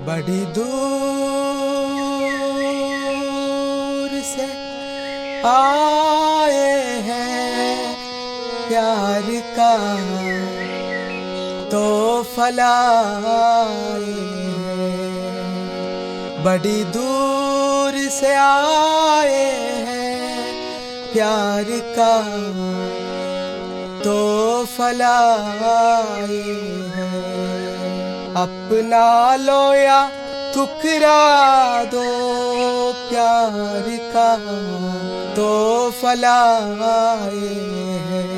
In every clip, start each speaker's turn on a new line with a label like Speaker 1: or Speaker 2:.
Speaker 1: बड़ी दूर से आए हैं प्यार का तो फलाए हैं। बड़ी दूर से आए हैं प्यार का तो फलाए हैं। अपना लो या ठुकरा दो प्यार का तो फलाए हैं।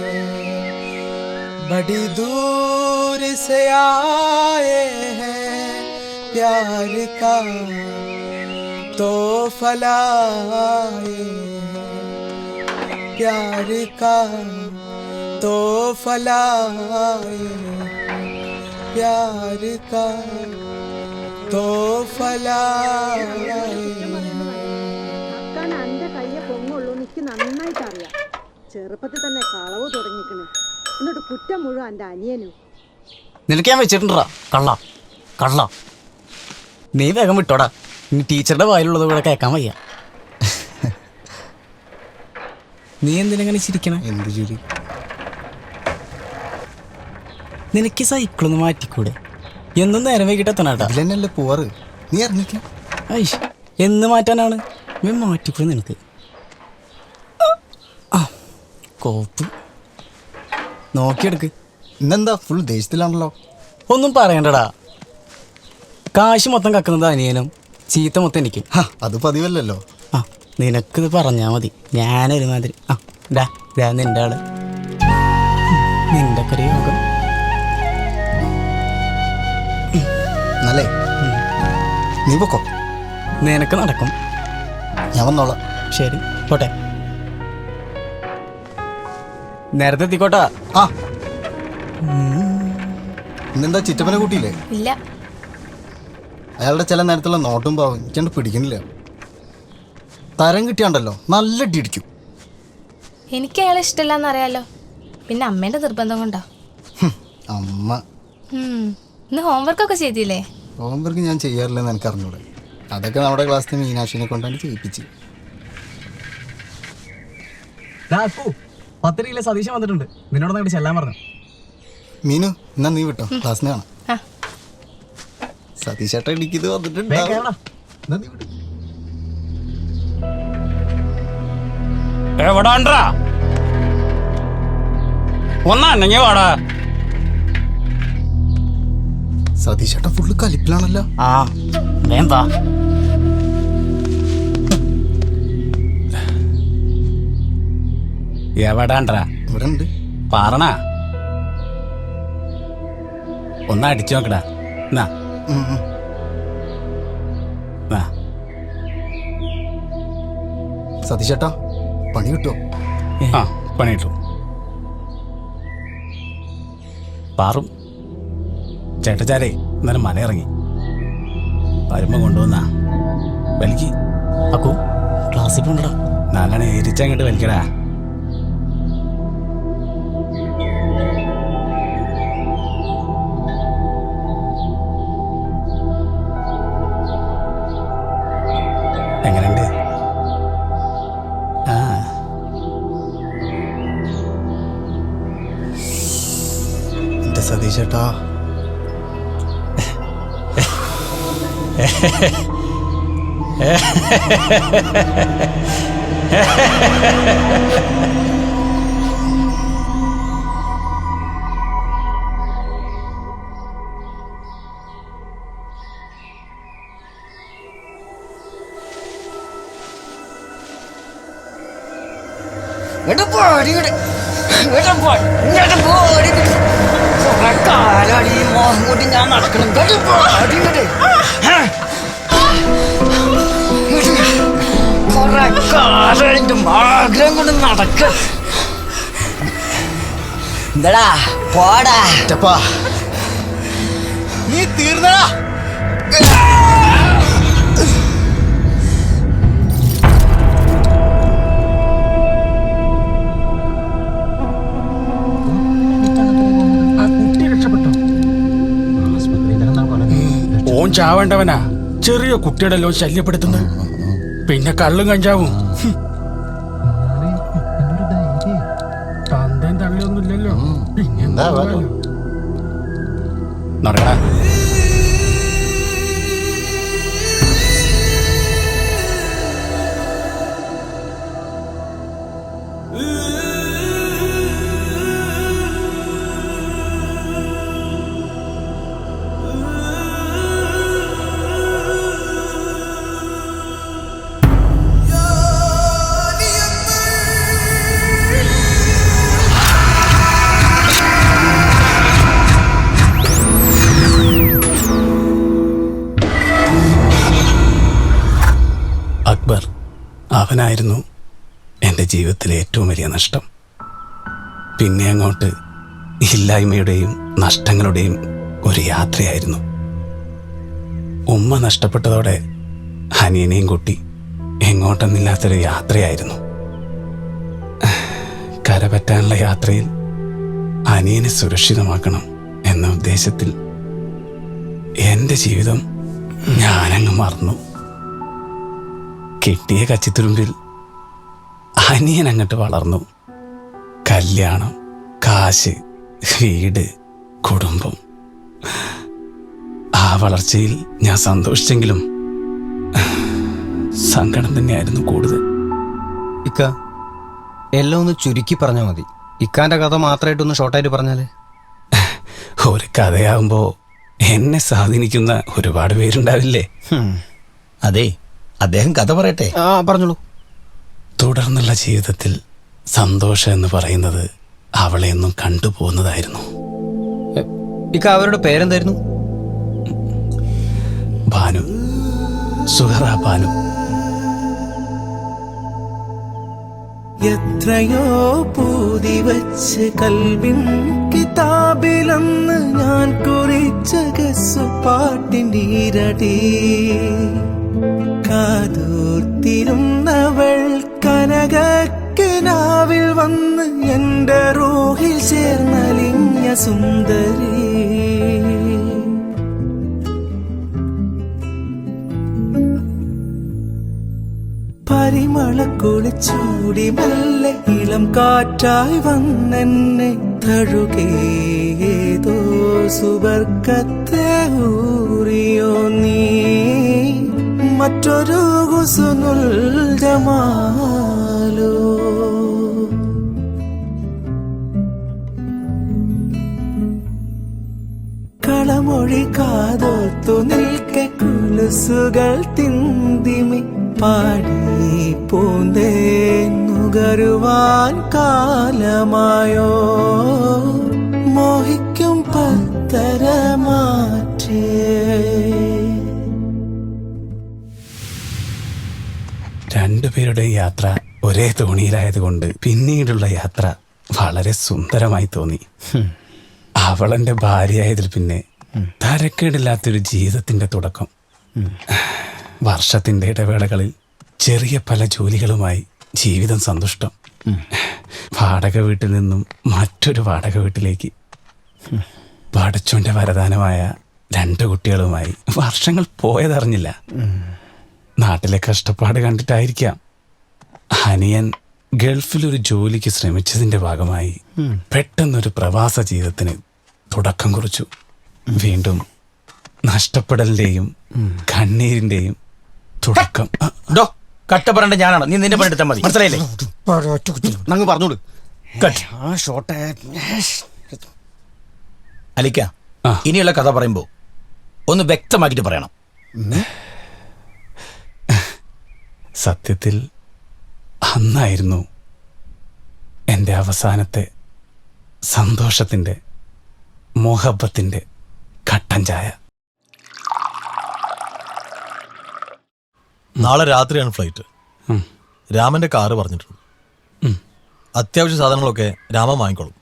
Speaker 1: बड़ी दूर से आए हैं प्यार का तो फलाए हैं। प्यार का तो फलाए प्यार का तो फलाए।
Speaker 2: എന്റെ കയ്യെ പൊങ്ങുള്ളൂ എനിക്ക് നന്നായിട്ട് അറിയാം. ചെറുപ്പത്തിൽ തന്നെ കളവ് തുടങ്ങിക്കണ്. എന്നിട്ട് കുറ്റം മുഴുവൻ എന്റെ അനിയനും.
Speaker 3: നിനക്ക് ഞാൻ വെച്ചിട്ടുണ്ടാ കള്ള കള്ള. നീ വേഗം വിട്ടോടാ, ഇനി ടീച്ചറുടെ വായിലുള്ളത് കൂടെ കേൾക്കാൻ വയ്യ. നീ എന്തിനെങ്ങനെ ചിരിക്കണേ?
Speaker 4: എന്ത് ചിരി?
Speaker 3: നിനക്ക് സൈക്കിളൊന്ന് മാറ്റിക്കൂടെ? എന്നും നേരം വൈകിട്ട് എത്തണേട്ടാ.
Speaker 4: ഇതിലെന്നല്ലേ പോവാറ്? നീ അറിഞ്ഞില്ല?
Speaker 3: ഐഷ് എന്ന് മാറ്റാനാണ് ഞാൻ മാറ്റിക്കൂടെ നിനക്ക്? കോപ്പ് നോക്കിയെടുക്ക്.
Speaker 4: ഇന്നെന്താ ഫുൾ ദേഷ്യത്തിലാണല്ലോ?
Speaker 3: ഒന്നും പറയണ്ടടാ, കാശ് മൊത്തം കക്കുന്നത് അനിയനും ചീത്ത മൊത്തം എനിക്കും.
Speaker 4: അത് പതിവല്ലല്ലോ.
Speaker 3: ആ നിനക്കിത് പറഞ്ഞാൽ മതി. ഞാനൊരുമാതിരി നിന്റെ ആള് നിന്റെ ഒക്കെ ഒരു യോഗം.
Speaker 4: നല്ലേ, നീ പൊക്കോ,
Speaker 3: നിനക്ക് നടക്കും.
Speaker 4: ഞാൻ വന്നോളാം.
Speaker 3: ശരി പോട്ടെ, നേരത്തെ എത്തിക്കോട്ടാ.
Speaker 4: ആ ഇന്നെന്താ ചിറ്റപ്പനെ കൂട്ടിയില്ലേ?
Speaker 5: ഇല്ല.
Speaker 4: അയാളുടെ ചില നേരത്തുള്ള നോട്ടും പാവം എനിക്കണ്ട് പിടിക്കണില്ല. തരം കിട്ടിയാണ്ടല്ലോ നല്ല ഇടിക്കും.
Speaker 5: എനിക്ക് അയാളെ ഇഷ്ടമല്ലെന്ന് അറിയാലോ, പിന്നെ അമ്മേന്റെ നിർബന്ധം കൊണ്ടാ.
Speaker 4: അമ്മ
Speaker 5: ഇന്ന് ഹോംവർക്കൊക്കെ ചെയ്തില്ലേ?
Speaker 4: ഹോംവർക്ക് ഞാൻ ചെയ്യാറില്ലെന്ന് എനിക്ക് അറിഞ്ഞൂടെ. അതൊക്കെ നമ്മുടെ ക്ലാസ്സിലെ മീനാക്ഷിനെ കൊണ്ടാണ് ചെയ്യിപ്പിച്ച്.
Speaker 3: പത്തിരിയിലെ സതീശൻ വന്നിട്ടുണ്ട്, നിന്നോട് അങ്ങോട്ട് ചെല്ലാൻ പറഞ്ഞു.
Speaker 4: മീനു എന്നാ നീ വിട്ടോ, ക്ലാസ്സിന് കാണാം.
Speaker 5: ആ.
Speaker 4: സതീശേട്ട ഇടിക്കുന്നത് വന്നിട്ടുണ്ട്.
Speaker 3: എവിടാണ്ടാ ഒന്നെങ്കിൽ വാടാ.
Speaker 4: സതീശേട്ട ഫുള്ള് കലിപ്പിലാണല്ലോ.
Speaker 3: ആ വേണ്ടാ. എവിടാണ്ടാ?
Speaker 4: ഇവിടെ ഉണ്ട്.
Speaker 3: പാറണ ഒന്ന് അടിച്ചു നോക്കടാ. എന്നാ
Speaker 4: സതീശേട്ടാ പണി കിട്ടുമോ?
Speaker 3: ആ പണി കിട്ടും. പാറും ചേട്ടച്ചാരേ ഇന്നലെ മല ഇറങ്ങി വരുമ്പോ കൊണ്ടുവന്നാ വലിക്ക്. അക്കു ക്ലാസ്സിൽ പോണ്ടടാ. നല്ലോണം എരിച്ചങ്ങോട്ട് വലിക്കടാ. എങ്ങനെയുണ്ട്? ആ
Speaker 4: എന്റെ സതീശേട്ടാ
Speaker 3: ഞാൻ നടക്കണം. ആഗ്രഹം കൊണ്ട് നടക്ക. എന്താടാ പോടാ.
Speaker 4: നീ തീർന്നടാ.
Speaker 6: ചാവേണ്ടവനാ ചെറിയ കുട്ടിയുടെ ശല്യപ്പെടുത്തുന്നത്. പിന്നെ കള്ളും കഞ്ചാവും. തന്തേം തള്ളിയൊന്നുമില്ലല്ലോ.
Speaker 4: എന്താ
Speaker 6: നടക്കടാ. അക്ബർ അവനായിരുന്നു എൻ്റെ ജീവിതത്തിലെ ഏറ്റവും വലിയ നഷ്ടം. പിന്നെ അങ്ങോട്ട് ഇല്ലായ്മയുടെയും നഷ്ടങ്ങളുടെയും ഒരു യാത്രയായിരുന്നു. ഉമ്മ നഷ്ടപ്പെട്ടതോടെ അനിയനെയും കൂട്ടി എങ്ങോട്ടെന്നില്ലാത്തൊരു യാത്രയായിരുന്നു. കരപറ്റാനുള്ള യാത്രയിൽ അനിയനെ സുരക്ഷിതമാക്കണം എന്ന ഉദ്ദേശത്തിൽ എൻ്റെ ജീവിതം ഞാനങ്ങ് മറന്നു. കിട്ടിയ കച്ചിത്തുരുമ്പിൽ അനിയൻ അങ്ങോട്ട് വളർന്നു. കല്യാണം, കാശ്, വീട്, കുടുംബം. ആ വളർച്ചയിൽ ഞാൻ സന്തോഷിച്ചെങ്കിലും സങ്കടം തന്നെയായിരുന്നു കൂടുതൽ.
Speaker 7: ഇക്ക എല്ലാം ഒന്ന് ചുരുക്കി പറഞ്ഞാൽ മതി. ഇക്കാന്റെ കഥ മാത്രമായിട്ടൊന്ന് ഷോർട്ടായിട്ട് പറഞ്ഞാല്.
Speaker 3: ഒരു കഥയാവുമ്പോ എന്നെ സ്വാധീനിക്കുന്ന ഒരുപാട് പേരുണ്ടാവില്ലേ?
Speaker 8: അതെ, അദ്ദേഹം കഥ പറയട്ടെ.
Speaker 7: പറഞ്ഞോളൂ.
Speaker 3: തുടർന്നുള്ള ജീവിതത്തിൽ സന്തോഷം എന്ന് പറയുന്നത് അവളെ ഒന്നും കണ്ടുപോകുന്നതായിരുന്നു.
Speaker 7: ഇക്ക അവരുടെ പേരെന്തായിരുന്നു?
Speaker 3: ഭാനു, സുഹറ ഭാനു.
Speaker 1: എത്രയോ പൂതി വച്ച് കൽവിൻ കിതാബിലന്ന് ഞാൻ കുറിച്ച ഗസ്സുപാട്ടിൻ്റെ ഈരടി കാതോർത്തിരുന്നവൾ കനകക്കിനാവിൽ വന്ന് എൻ്റെ റൂഹിൽ ചേർന്നലിഞ്ഞ സുന്ദരി. പരിമളക്കുളിച്ചൂടി മെല്ലെ ഇളം കാറ്റായി വന്നെന്നെ തഴുകേതോ സുവർഗത്തെ ഊറിയോ നീ മറ്റൊരു ഹുസ്നുൽ ജമാലോ. കളമൊഴി കാതോർത്തു നിൽക്കെ കുലുസുകൾ തിന്തിമി പാടി പൂന്തേ നുകരുവാൻ കാലമായോ മോഹിക്കും പത്തരമാറ്റേ.
Speaker 3: രണ്ടുപേരുടെ യാത്ര ഒരേ തോണിയിലായതുകൊണ്ട് പിന്നീടുള്ള യാത്ര വളരെ സുന്ദരമായി തോന്നി. അവളെന്റെ ഭാര്യയായതിൽ പിന്നെ തരക്കേടില്ലാത്തൊരു ജീവിതത്തിന്റെ തുടക്കം. വർഷത്തിന്റെ ഇടവേളകളിൽ ചെറിയ പല ജോലികളുമായി ജീവിതം സന്തുഷ്ടം. വാടക വീട്ടിൽ നിന്നും മറ്റൊരു വാടക വീട്ടിലേക്ക്. പടച്ചോന്റെ വരദാനമായ 2 കുട്ടികളുമായി വർഷങ്ങൾ പോയതറിഞ്ഞില്ല. നാട്ടിലെ കഷ്ടപ്പാട് കണ്ടിട്ടായിരിക്കാം അനിയൻ ഗൾഫിലൊരു ജോലിക്ക് ശ്രമിച്ചതിന്റെ ഭാഗമായി പെട്ടെന്നൊരു പ്രവാസ ജീവിതത്തിന് തുടക്കം കുറിച്ചു. വീണ്ടും നഷ്ടപ്പെടലിന്റെയും കണ്ണീരിന്റെയും തുടക്കം.
Speaker 8: കട്ടപ്പറണ്ട ഞാനാണ്, നീ നിന്റെ പണിയെടുത്താൽ മതി, മനസ്സിലായില്ലേ?
Speaker 7: നങ്ങ് പറഞ്ഞോളൂ.
Speaker 8: അലിക്ക, ഇനിയുള്ള കഥ പറയുമ്പോ ഒന്ന് വ്യക്തമാക്കിട്ട് പറയണം.
Speaker 3: സത്യത്തിൽ അന്നായിരുന്നു എൻ്റെ അവസാനത്തെ സന്തോഷത്തിൻ്റെ മോഹബത്തിൻ്റെ കട്ടൻ ചായ.
Speaker 9: നാളെ രാത്രിയാണ് ഫ്ലൈറ്റ്. രാമന്റെ കാറ് പറഞ്ഞിട്ടുണ്ട്. അത്യാവശ്യ സാധനങ്ങളൊക്കെ രാമൻ വാങ്ങിക്കോളും.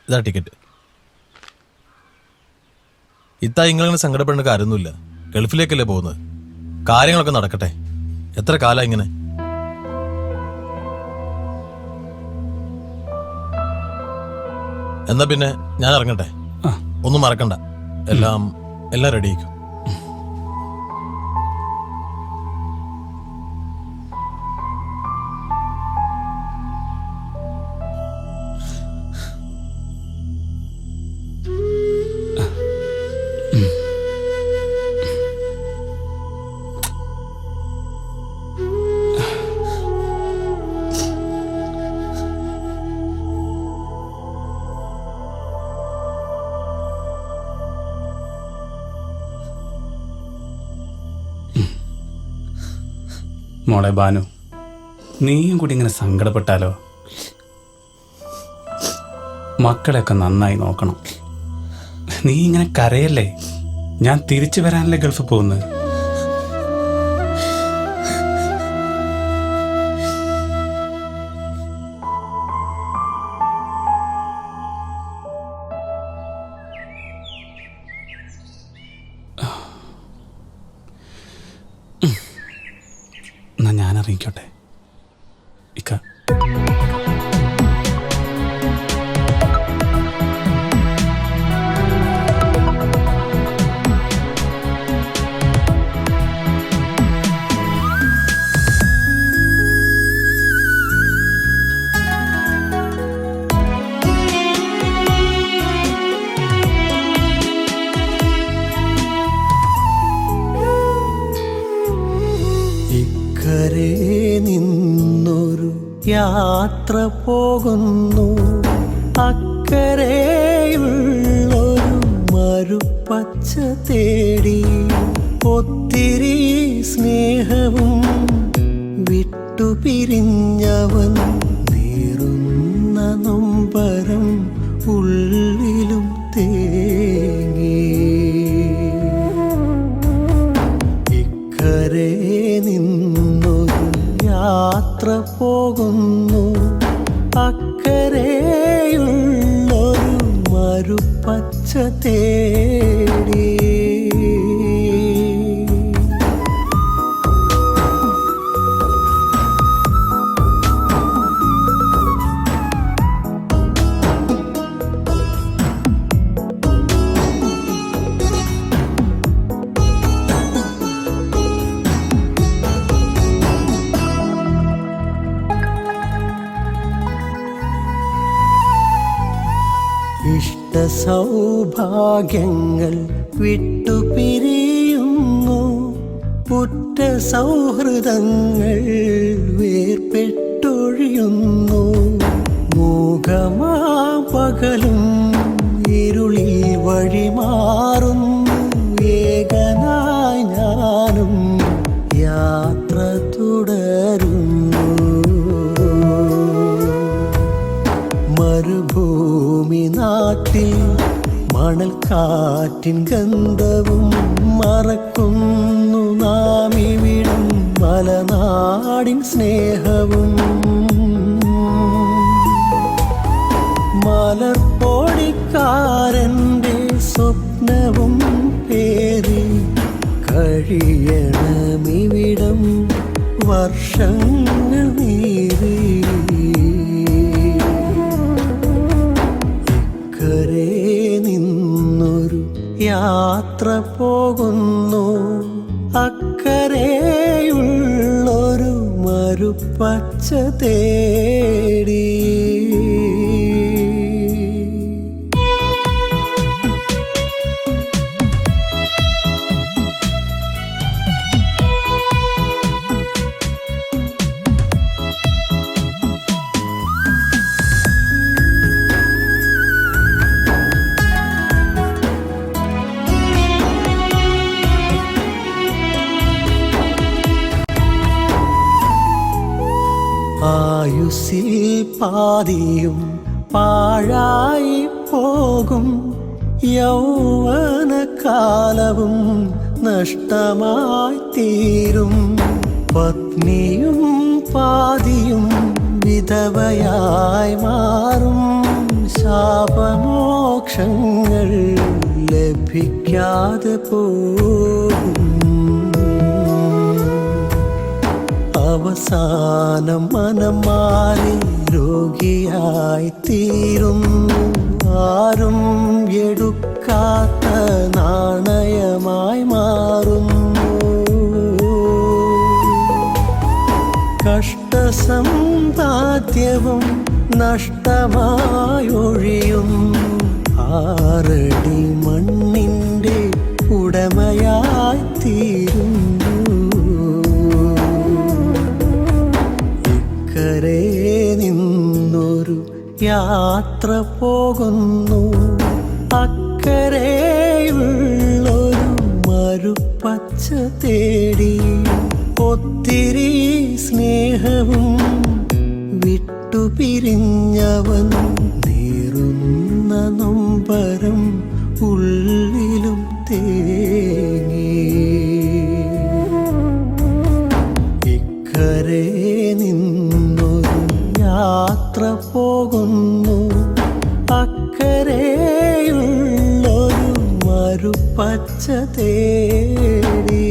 Speaker 9: ഇതാ ടിക്കറ്റ്. ഇത്താ ഇങ്ങനെ സങ്കടപ്പെടേണ്ട കാര്യമൊന്നുമില്ല. ഗൾഫിലേക്കല്ലേ പോകുന്നത്, കാര്യങ്ങളൊക്കെ നടക്കട്ടെ. എത്ര കാലം ഇങ്ങനെ? എന്നാ പിന്നെ ഞാൻ ഇറങ്ങട്ടെ. ഒന്നും മറക്കണ്ട, എല്ലാം റെഡി ആയിക്കും.
Speaker 10: മോളെ ബാനു, നീയും കൂടി ഇങ്ങനെ സങ്കടപ്പെട്ടാലോ? മക്കളെയൊക്കെ നന്നായി നോക്കണം. നീ ഇങ്ങനെ കരയല്ലേ? ഞാൻ തിരിച്ചു വരാനല്ലേ ഗൾഫിൽ പോകുന്നത്. എന്നാ ഞാൻ അറിയിക്കോട്ടെ ഇക്ക.
Speaker 1: ഇക്കരെ നിന്നൊരു യാത്ര പോകുന്നു, അക്കരെയുള്ളൊരു മരുപ്പച്ച തേടി. ഒത്തിരി സ്നേഹവും വിട്ടുപിരിഞ്ഞവൻ നീറുന്ന നൊമ്പരം ഉള്ളിലും തേങ്ങി. ഇക്കരെ നിന്നൊരു യാത്ര പോകുന്നു, അക്കരെയുള്ളൊരു മരുപ്പച്ച തേടി. ഇഷ്ടസൗഭാഗ്യങ്ങൾ വിട്ടുപിരിയുന്നു, ഉറ്റ സൗഹൃദങ്ങൾ വേർപെട്ടൊഴിയുന്നു. മൂകമാ പകലും ഇരുളിൽ വഴിമാറുന്നു, ഏകനായി ഞാനും യാത്ര തുടരുന്നു. മരുഭൂമി നാട്ടിൽ മണൽക്കാറ്റിൻ ഗന്ധവും മറക്കുന്നു നാം ഇവിടം മലനാടിൻ സ്നേഹവും. മലർപ്പൊടിക്കാരൻ്റെ സ്വപ്നവും പേറി കഴിയണമിവിടം വർഷങ്ങൾ നീറി. ഇക്കരെ നിന്നൊരു യാത്ര പോകുന്നു, അക്കരെയുള്ളൊരു മരുപ്പച്ച തേടി. ആയുസ്സിൽ പാതിയും പാഴായി പോകും, യൗവനകാലവും നഷ്ടമായി തീരും. പത്നിയും പാതിയും വിധവയായി മാറും, ശാപമോക്ഷങ്ങൾ ലഭിക്കാതെ പോകും. അവസാനം മനം മാറി രോഗിയായി തീരുന്നു, ആരും എടുക്കാത്ത നാണയമായി മാറുന്നു. കഷ്ടസമ്പാദ്യവും നഷ്ടമായൊഴിയും. 6 അടി മണ്ണിൻ്റെ ഉടമയായി തീരുന്നു. ഇക്കരെ നിന്നൊരു യാത്ര പോകുന്നു. അക്കരെയുള്ളൊരു മരുപ്പച്ച തേടി. ഒത്തിരി സ്നേഹവും വിട്ടുപിരിഞ്ഞവൻ നേറുന്ന നൊമ്പരം ഉള്ളിലും തേങ്ങി. ഇക്കരെ നിന്നൊരു യാത്ര പോകുന്നു. അക്കരെയുള്ളൊരു മരുപ്പച്ച തേടി.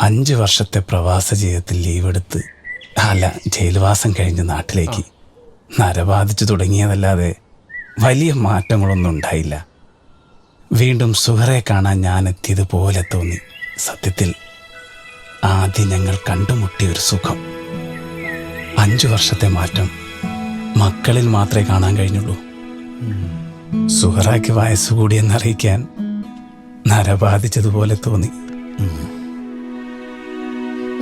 Speaker 10: 5 വർഷത്തെ പ്രവാസ ജീവിതത്തിൽ ലീവെടുത്ത് ജയിൽവാസം കഴിഞ്ഞ് നാട്ടിലേക്ക് നരബാധിച്ചു തുടങ്ങിയതല്ലാതെ വലിയ മാറ്റങ്ങളൊന്നും ഉണ്ടായില്ല. വീണ്ടും സുഹറെ കാണാൻ ഞാൻ എത്തിയതുപോലെ തോന്നി. സത്യത്തിൽ ആദ്യം ഞങ്ങൾ കണ്ടുമുട്ടിയ ഒരു സുഖം. 5 വർഷത്തെ മാറ്റം മക്കളിൽ മാത്രമേ കാണാൻ കഴിഞ്ഞുള്ളൂ. സുഹറയ്ക്ക് വയസ്സുകൂടിയെന്നറിയിക്കാൻ നരബാധിച്ചതുപോലെ തോന്നി.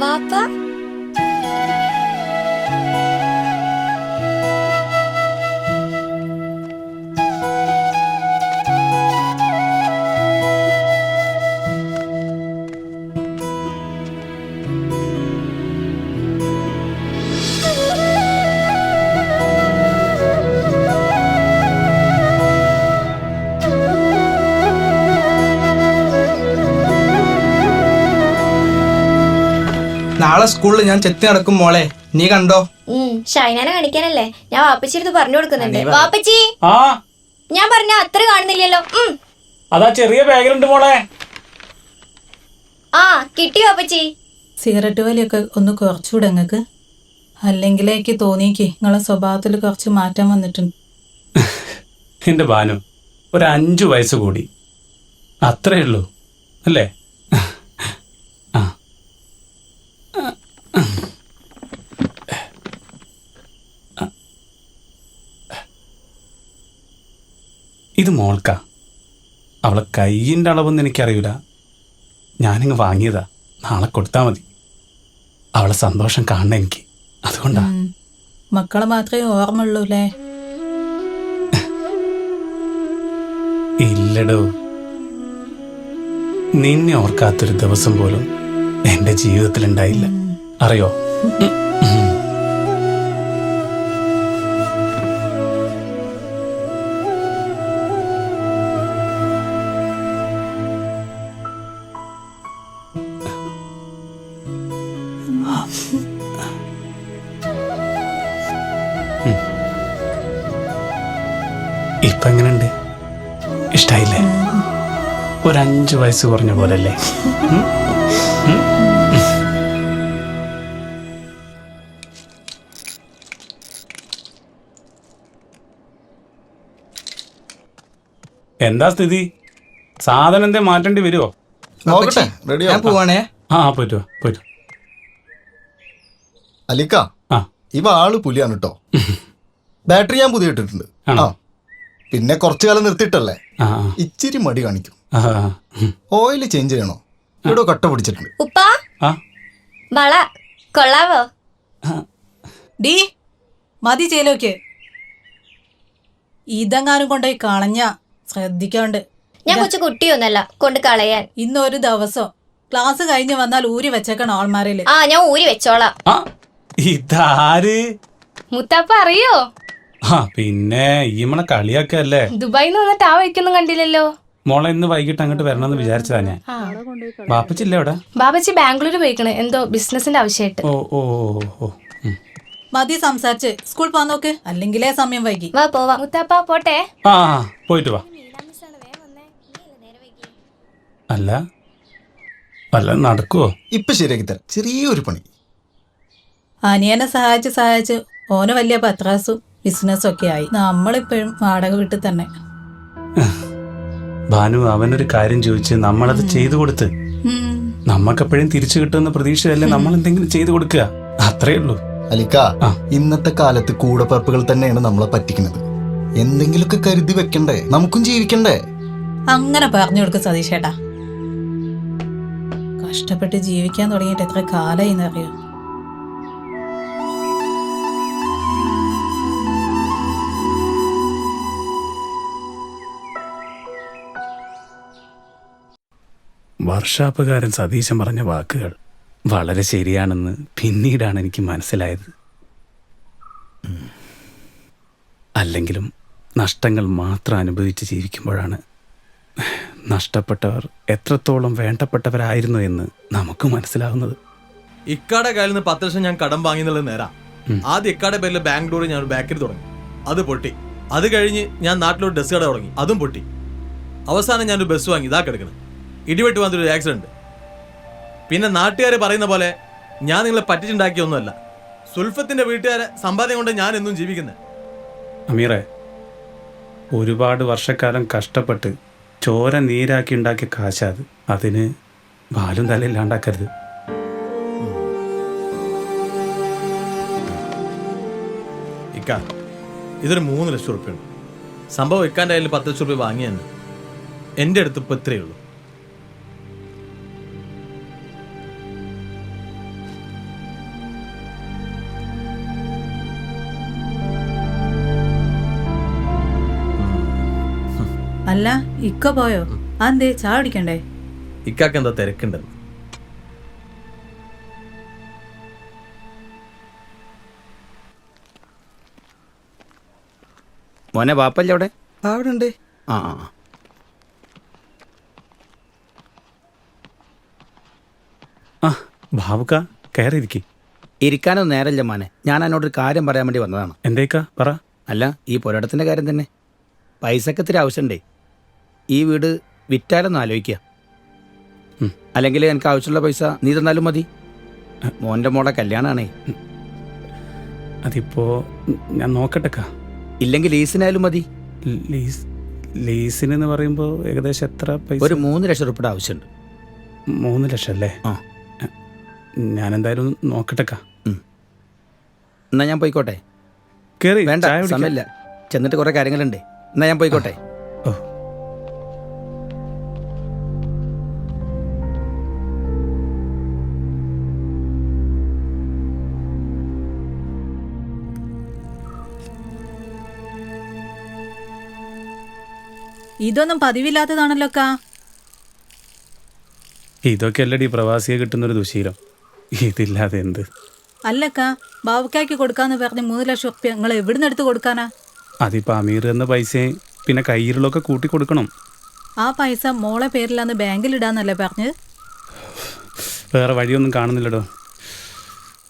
Speaker 5: വാപ്പ
Speaker 3: നാളെ സ്കൂളിൽ ഞാൻ ചെത്തി നടക്കും മോളെ, നീ കണ്ടോ?
Speaker 5: ഷൈനാനെ കാണിക്കാനല്ലേ ഞാൻ വാപ്പച്ചിരുന്ന് പറഞ്ഞു കൊടുക്കുന്നുണ്ട്. വാപ്പച്ചി
Speaker 10: ആ
Speaker 5: ഞാൻ പറഞ്ഞ അത്ര കാണുന്നില്ലല്ലോ.
Speaker 10: അതാ ചെറിയ ബാഗിലുണ്ട് മോളെ.
Speaker 5: ആ കിട്ടി വാപ്പച്ചി.
Speaker 2: സിഗരറ്റ് വലിയൊക്കെ ഒന്ന് കുറച്ചുകൂടെ നിങ്ങൾക്ക്, അല്ലെങ്കിലേക്ക് തോന്നിക്ക് നിങ്ങളെ സ്വഭാവത്തിൽ കുറച്ച് മാറ്റം വന്നിട്ടുണ്ട്.
Speaker 10: എന്റെ ബാനു, ഒരു 5 വയസ്സ് കൂടി, അത്രേ ഉള്ളൂ അല്ലേ? ഇത് മോൾക്കാ. അവളെ കയ്യിൻ്റെ അളവൊന്നും എനിക്കറിയില്ല, ഞാനിങ്ങ് വാങ്ങിയതാ. നാളെ കൊടുത്താൽ മതി. അവളെ സന്തോഷം കാണണം എനിക്ക്, അതുകൊണ്ടാ.
Speaker 2: മക്കളെ മാത്രമേ ഓർമ്മയുള്ളൂ അല്ലേ?
Speaker 10: ഇല്ലടോ, നിന്നെ ഓർക്കാത്തൊരു ദിവസം പോലും എൻ്റെ ജീവിതത്തിൽ ഉണ്ടായില്ല, അറിയോ? ഇപ്പൊ എങ്ങനെയുണ്ട്? ഇഷ്ടായില്ലേ? ഒരു 5 വയസ്സ് കുറഞ്ഞ പോലല്ലേ? എന്താ സ്ഥിതി? സാധനം എന്തേ മാറ്റേണ്ടി വരുമോ?
Speaker 4: നോക്കട്ടെ, റെഡി
Speaker 3: ഞാൻ പോവാണേ.
Speaker 10: ആ പോയിട്ടോ പോയിട്ടോ.
Speaker 4: അലിക്ക,
Speaker 10: ആ
Speaker 4: ഇവ ആള് പുലിയാണ് കേട്ടോ. ബാറ്ററി ഞാൻ പുതിയ ഇട്ടിട്ടുണ്ട്. ആ പിന്നെ കുറച്ചു കാലം നിർത്തിയിട്ടല്ലേ,
Speaker 10: ആ
Speaker 4: ഇച്ചിരി മടി കാണിക്കും.
Speaker 10: ആ
Speaker 4: ഓയിൽ ചേഞ്ച് ചെയ്യണോ? ഇവിടെ കട്ട പിടിച്ചിട്ടുണ്ട്.
Speaker 5: ഉപ്പാ
Speaker 10: ആ
Speaker 5: വള കൊള്ളാവോ?
Speaker 2: ഡീ മതി ചേലോക്ക്. ഇതെങ്ങാനും കൊണ്ടുപോയി കളഞ്ഞ ശ്രദ്ധിക്കാണ്ട്.
Speaker 5: ഞാൻ കൊച്ചു കുട്ടിയൊന്നല്ല കൊണ്ട് കളയാൻ.
Speaker 2: ഇന്നൊരു ദിവസം ക്ലാസ് കഴിഞ്ഞ് വന്നാൽ ഊരി വെച്ചേക്കണം ആൾമാരില്.
Speaker 5: ആ ഞാൻ ഊരി വെച്ചോളാം.
Speaker 10: ആ ഇതാര്?
Speaker 5: മുത്താപ്പ അറിയോ?
Speaker 10: ആ പിന്നെ ഈ നമ്മളെ കളിയാക്കല്ലേ.
Speaker 5: ദുബായിന്ന് വന്നിട്ട് ആ വഴിക്കൊന്നും കണ്ടില്ലല്ലോ.
Speaker 10: മോളെ ഇന്ന് വൈകിട്ട് അങ്ങോട്ട് വരണമെന്ന് വിചാരിച്ചതാ ഞാൻ. ബാപ്പച്ചില്ലേ അവിടെ?
Speaker 5: ബാബച്ചി ബാംഗ്ലൂർ പോയിക്കണ്, എന്തോ ബിസിനസിന്റെ ആവശ്യമായിട്ട്.
Speaker 10: ഓ ഓ ഓ.
Speaker 2: മതി സംസാരിച്ച് സ്കൂൾ പോവാൻ നോക്ക്, അല്ലെങ്കിലേ സമയം വൈകി.
Speaker 5: വാ പോവാ. മുത്താപ്പ പോട്ടെ.
Speaker 10: ആ പോയിട്ട് വാ. അല്ല അല്ല നടക്കുവോ?
Speaker 4: ഇപ്പൊ ശരിയാക്കി തരാം, ചെറിയൊരു പണി.
Speaker 11: അനിയനെ സഹായിച്ച് ഓന് വലിയ പത്രാസും ബിസിനസ്സും ഒക്കെ ആയി. നമ്മളിപ്പോഴും വാടക വീട്ടിൽ തന്നെ.
Speaker 10: ഭാനു അവനൊരു കാര്യം ചോദിച്ച് നമ്മളത് ചെയ്തു കൊടുത്ത് നമ്മക്കെപ്പോഴും തിരിച്ചു കിട്ടുമെന്ന പ്രതീക്ഷയല്ലേ നമ്മൾ എന്തെങ്കിലും ചെയ്തു കൊടുക്കുക. അത്രേ ഉള്ളൂ.
Speaker 4: അലിക്ക, ഇന്നത്തെ കാലത്ത് കൂടപ്പറപ്പുകൾ തന്നെയാണ് നമ്മളെ പറ്റിക്കുന്നത്. എന്തെങ്കിലുമൊക്കെ കരുതി വെക്കണ്ടേ? നമുക്കും ജീവിക്കണ്ടേ?
Speaker 11: അങ്ങനെ പറഞ്ഞു കൊടുക്കും സതീഷേട്ടാ. കഷ്ടപ്പെട്ട് ജീവിക്കാൻ തുടങ്ങിയിട്ട് എത്ര കാലമായി എന്നറിയോ?
Speaker 10: വർഷാപ്പുകാരൻ സതീശൻ പറഞ്ഞ വാക്കുകൾ വളരെ ശരിയാണെന്ന് പിന്നീടാണ് എനിക്ക് മനസ്സിലായത്. അല്ലെങ്കിലും നഷ്ടങ്ങൾ മാത്രം അനുഭവിച്ച് ജീവിക്കുമ്പോഴാണ് നഷ്ടപ്പെട്ടവർ എത്രത്തോളം വേണ്ടപ്പെട്ടവരായിരുന്നു എന്ന് നമുക്ക് മനസ്സിലാവുന്നത്.
Speaker 9: ഇക്കാടെ കയ്യിൽ നിന്ന് 10 ലക്ഷം ഞാൻ കടം വാങ്ങിയുള്ളത് നേരാ. ആദ്യം ഇക്കാടെ പേരിൽ ബാംഗ്ലൂരിൽ ഞാൻ ഒരു ബേക്കറി തുടങ്ങി, അത് പൊട്ടി. അത് കഴിഞ്ഞ് ഞാൻ നാട്ടിലൊരു ഡ്രസ് കട തുടങ്ങി, അതും പൊട്ടി. അവസാനം ഞാനൊരു ബസ് വാങ്ങി, ഇതാ കിടക്കണം. ഇടിവെട്ട് വന്നൊരു ആക്സിഡന്റ്. പിന്നെ നാട്ടുകാർ പറയുന്ന പോലെ ഞാൻ നിങ്ങളെ പറ്റിച്ചുണ്ടാക്കിയൊന്നുമല്ല. സുൽഫത്തിന്റെ വീട്ടുകാരെ സമ്പാദ്യം കൊണ്ട് ഞാൻ എന്നും ജീവിക്കുന്നത്.
Speaker 10: അമീറെ, ഒരുപാട് വർഷക്കാലം കഷ്ടപ്പെട്ട് ചോര നീരാക്കി ഉണ്ടാക്കിയ കാശാത്. അതിന് വാലും തലയില്ലാണ്ടാക്കരുത്.
Speaker 9: ഇക്ക, ഇതൊരു 3 ലക്ഷം റുപ്യുണ്ട്. സംഭവം ഇക്കാൻ്റെ കയ്യിൽ 10 ലക്ഷം റുപ്യ വാങ്ങിയാണ്. എൻ്റെ അടുത്ത് ഇപ്പം ഇത്രയേ ഉള്ളൂ.
Speaker 11: അല്ല, ഇക്ക പോയോ? അതെന്തേ, ചായ കുടിക്കണ്ടേ?
Speaker 9: ഇക്കാക്ക് എന്താ തിരക്കുണ്ടെന്ന്.
Speaker 8: മോനെ ബാപ്പല്ലേ അവിടെ?
Speaker 3: അവിടെ ഉണ്ട്.
Speaker 8: ആ
Speaker 10: ആ ഭാവുക, കയറിയിരിക്കി.
Speaker 8: ഇരിക്കാനൊന്നും നേരമില്ല മോനെ. ഞാൻ എന്നോടൊരു കാര്യം പറയാൻ വേണ്ടി വന്നതാണ്.
Speaker 10: എന്തേക്കാ പറ.
Speaker 8: അല്ല, ഈ പുരടത്തിൻ്റെ കാര്യം തന്നെ. പൈസക്ക് ഇത്തിരി ആവശ്യമുണ്ടേ. ഈ വീട് വിറ്റാലൊന്നും ആലോചിക്കുക. അല്ലെങ്കിൽ എനിക്ക് ആവശ്യമുള്ള പൈസ നീ തന്നാലും മതി. മോൻ്റെ മോളെ കല്യാണമാണേ.
Speaker 10: അതിപ്പോ ഞാൻ നോക്കട്ടെക്കാ.
Speaker 8: ഇല്ലെങ്കിൽ ലീസിനായാലും മതി.
Speaker 10: ലീസിനെന്ന് പറയുമ്പോൾ ഏകദേശം എത്ര പൈസ?
Speaker 8: ഒരു 3 ലക്ഷം റുപ്യയുടെ ആവശ്യമുണ്ട്.
Speaker 10: 3 ലക്ഷം അല്ലേ?
Speaker 8: ആ,
Speaker 10: ഞാൻ എന്തായാലും നോക്കട്ടെക്കാ.
Speaker 8: എന്നാ ഞാൻ പോയിക്കോട്ടെ?
Speaker 10: കേറി.
Speaker 8: വേണ്ട, സമയമില്ല. ചെന്നിട്ട് കുറേ കാര്യങ്ങളുണ്ട്. എന്നാ ഞാൻ പോയിക്കോട്ടെ?
Speaker 10: ഓ,
Speaker 11: ഇതൊന്നും പതിവില്ലാത്തതാണല്ലോ അക്കാ.
Speaker 10: ഇതൊക്കെ അല്ലടി പ്രവാസിയെ കിട്ടുന്നൊരു ദുശീലം. ഇതില്ലാതെ എന്ത്?
Speaker 11: അല്ലക്കാ, ബാബുക്കായ്ക്ക് കൊടുക്കാന്ന് പറഞ്ഞ് 3 ലക്ഷം റുപ്യ നിങ്ങൾ എവിടുന്ന് എടുത്ത് കൊടുക്കാനാ?
Speaker 10: അതിപ്പോ അമീർ എന്ന പൈസയും പിന്നെ കയ്യിലുള്ളൊക്കെ കൂട്ടി കൊടുക്കണം.
Speaker 11: ആ പൈസ മോളെ പേരിലാന്ന് ബാങ്കിലിടാന്നല്ലേ പറഞ്ഞ്?
Speaker 10: വേറെ വഴിയൊന്നും കാണുന്നില്ലടോ.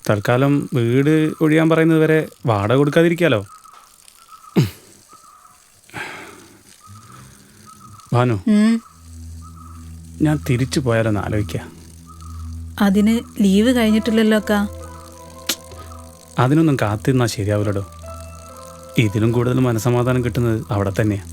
Speaker 10: തൽക്കാലം വീട് ഒഴിയാൻ പറയുന്നത് വരെ വാടക കൊടുക്കാതിരിക്കാലോ. ഭാനു, ഞാൻ തിരിച്ചു പോയാലോന്ന് ആലോചിക്കാം.
Speaker 11: അതിന് ലീവ് കഴിഞ്ഞിട്ടില്ലല്ലോ അക്കാ.
Speaker 10: അതിനൊന്നും കാത്തിരുന്നാൽ ശരിയാവില്ലടോ. ഇതിലും കൂടുതൽ മനസ്സമാധാനം കിട്ടുന്നത് അവിടെ തന്നെയാണ്.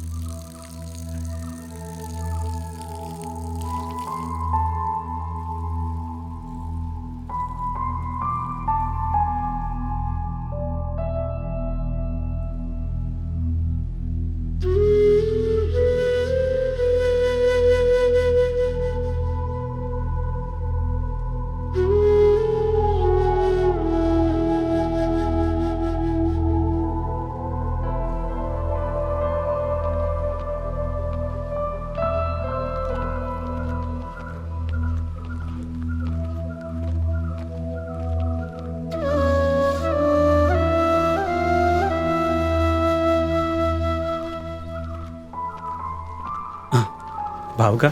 Speaker 10: ബാവുക,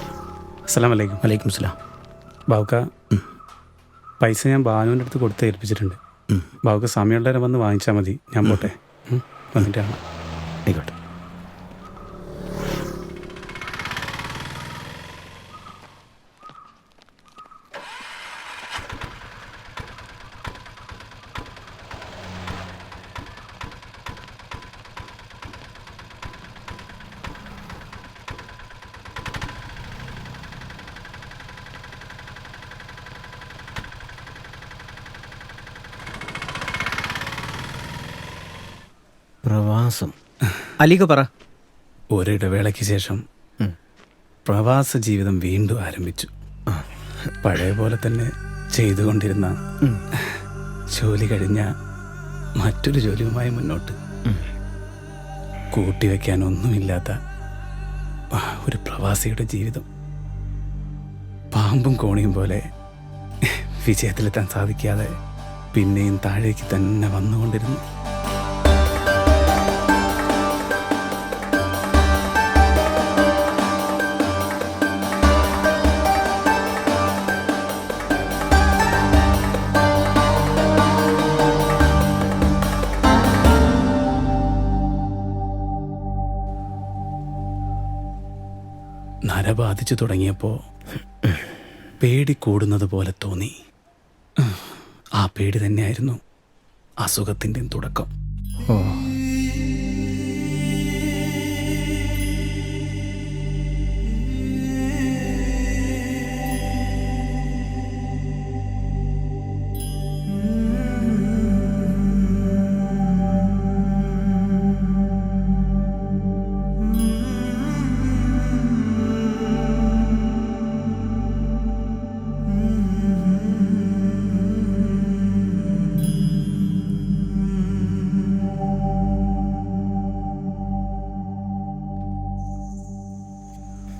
Speaker 10: അസ്സലാമു അലൈക്കും.
Speaker 8: വലൈക്കും സലാം.
Speaker 10: ബാവുക, പൈസ ഞാൻ ബാനുവിൻ്റെ അടുത്ത് കൊടുത്ത് ഏൽപ്പിച്ചിട്ടുണ്ട്. ബാവുക സമയമുള്ളവരെ വന്ന് വാങ്ങിച്ചാൽ മതി. ഞാൻ പോട്ടെ. വന്നിട്ടാണ്.
Speaker 8: ആയിക്കോട്ടെ.
Speaker 7: പ്രവാസം. അലിക പറ.
Speaker 10: ഒരിടവേളയ്ക്ക് ശേഷം പ്രവാസ ജീവിതം വീണ്ടും ആരംഭിച്ചു. പഴയ പോലെ തന്നെ ചെയ്തുകൊണ്ടിരുന്ന ജോലി കഴിഞ്ഞ മറ്റൊരു ജോലിയുമായി മുന്നോട്ട്. കൂട്ടിവെക്കാൻ ഒന്നുമില്ലാത്ത ഒരു പ്രവാസിയുടെ ജീവിതം. പാമ്പും കോണിയും പോലെ വിജയത്തിലെത്താൻ സാധിക്കാതെ പിന്നെയും താഴേക്ക് തന്നെ വന്നുകൊണ്ടിരുന്നു. നര ബാധിച്ചു തുടങ്ങിയപ്പോൾ പേടി കൂടുന്നത് പോലെ തോന്നി. ആ പേടി തന്നെയായിരുന്നു അസുഖത്തിൻ്റെ തുടക്കം.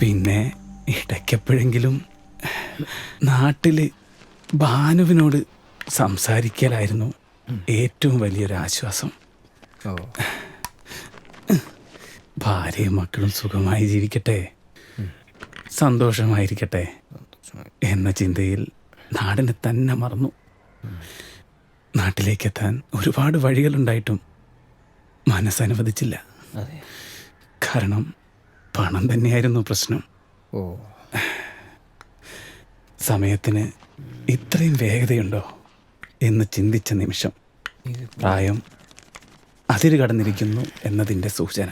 Speaker 10: പിന്നെ ഇടയ്ക്കെപ്പോഴെങ്കിലും നാട്ടിൽ ഭാനുവിനോട് സംസാരിക്കലായിരുന്നു ഏറ്റവും വലിയൊരു ആശ്വാസം. ഭാര്യയും മക്കളും സുഖമായി ജീവിക്കട്ടെ, സന്തോഷമായിരിക്കട്ടെ എന്ന ചിന്തയിൽ നാടിനെ തന്നെ മറന്നു. നാട്ടിലേക്കെത്താൻ ഒരുപാട് വഴികളുണ്ടായിട്ടും മനസ്സനുവദിച്ചില്ല. കാരണം പണം തന്നെയായിരുന്നു പ്രശ്നം. സമയത്തിന് ഇത്രയും വേഗതയുണ്ടോ എന്ന് ചിന്തിച്ച നിമിഷം പ്രായം അതിര് കടന്നിരിക്കുന്നു എന്നതിൻ്റെ സൂചന.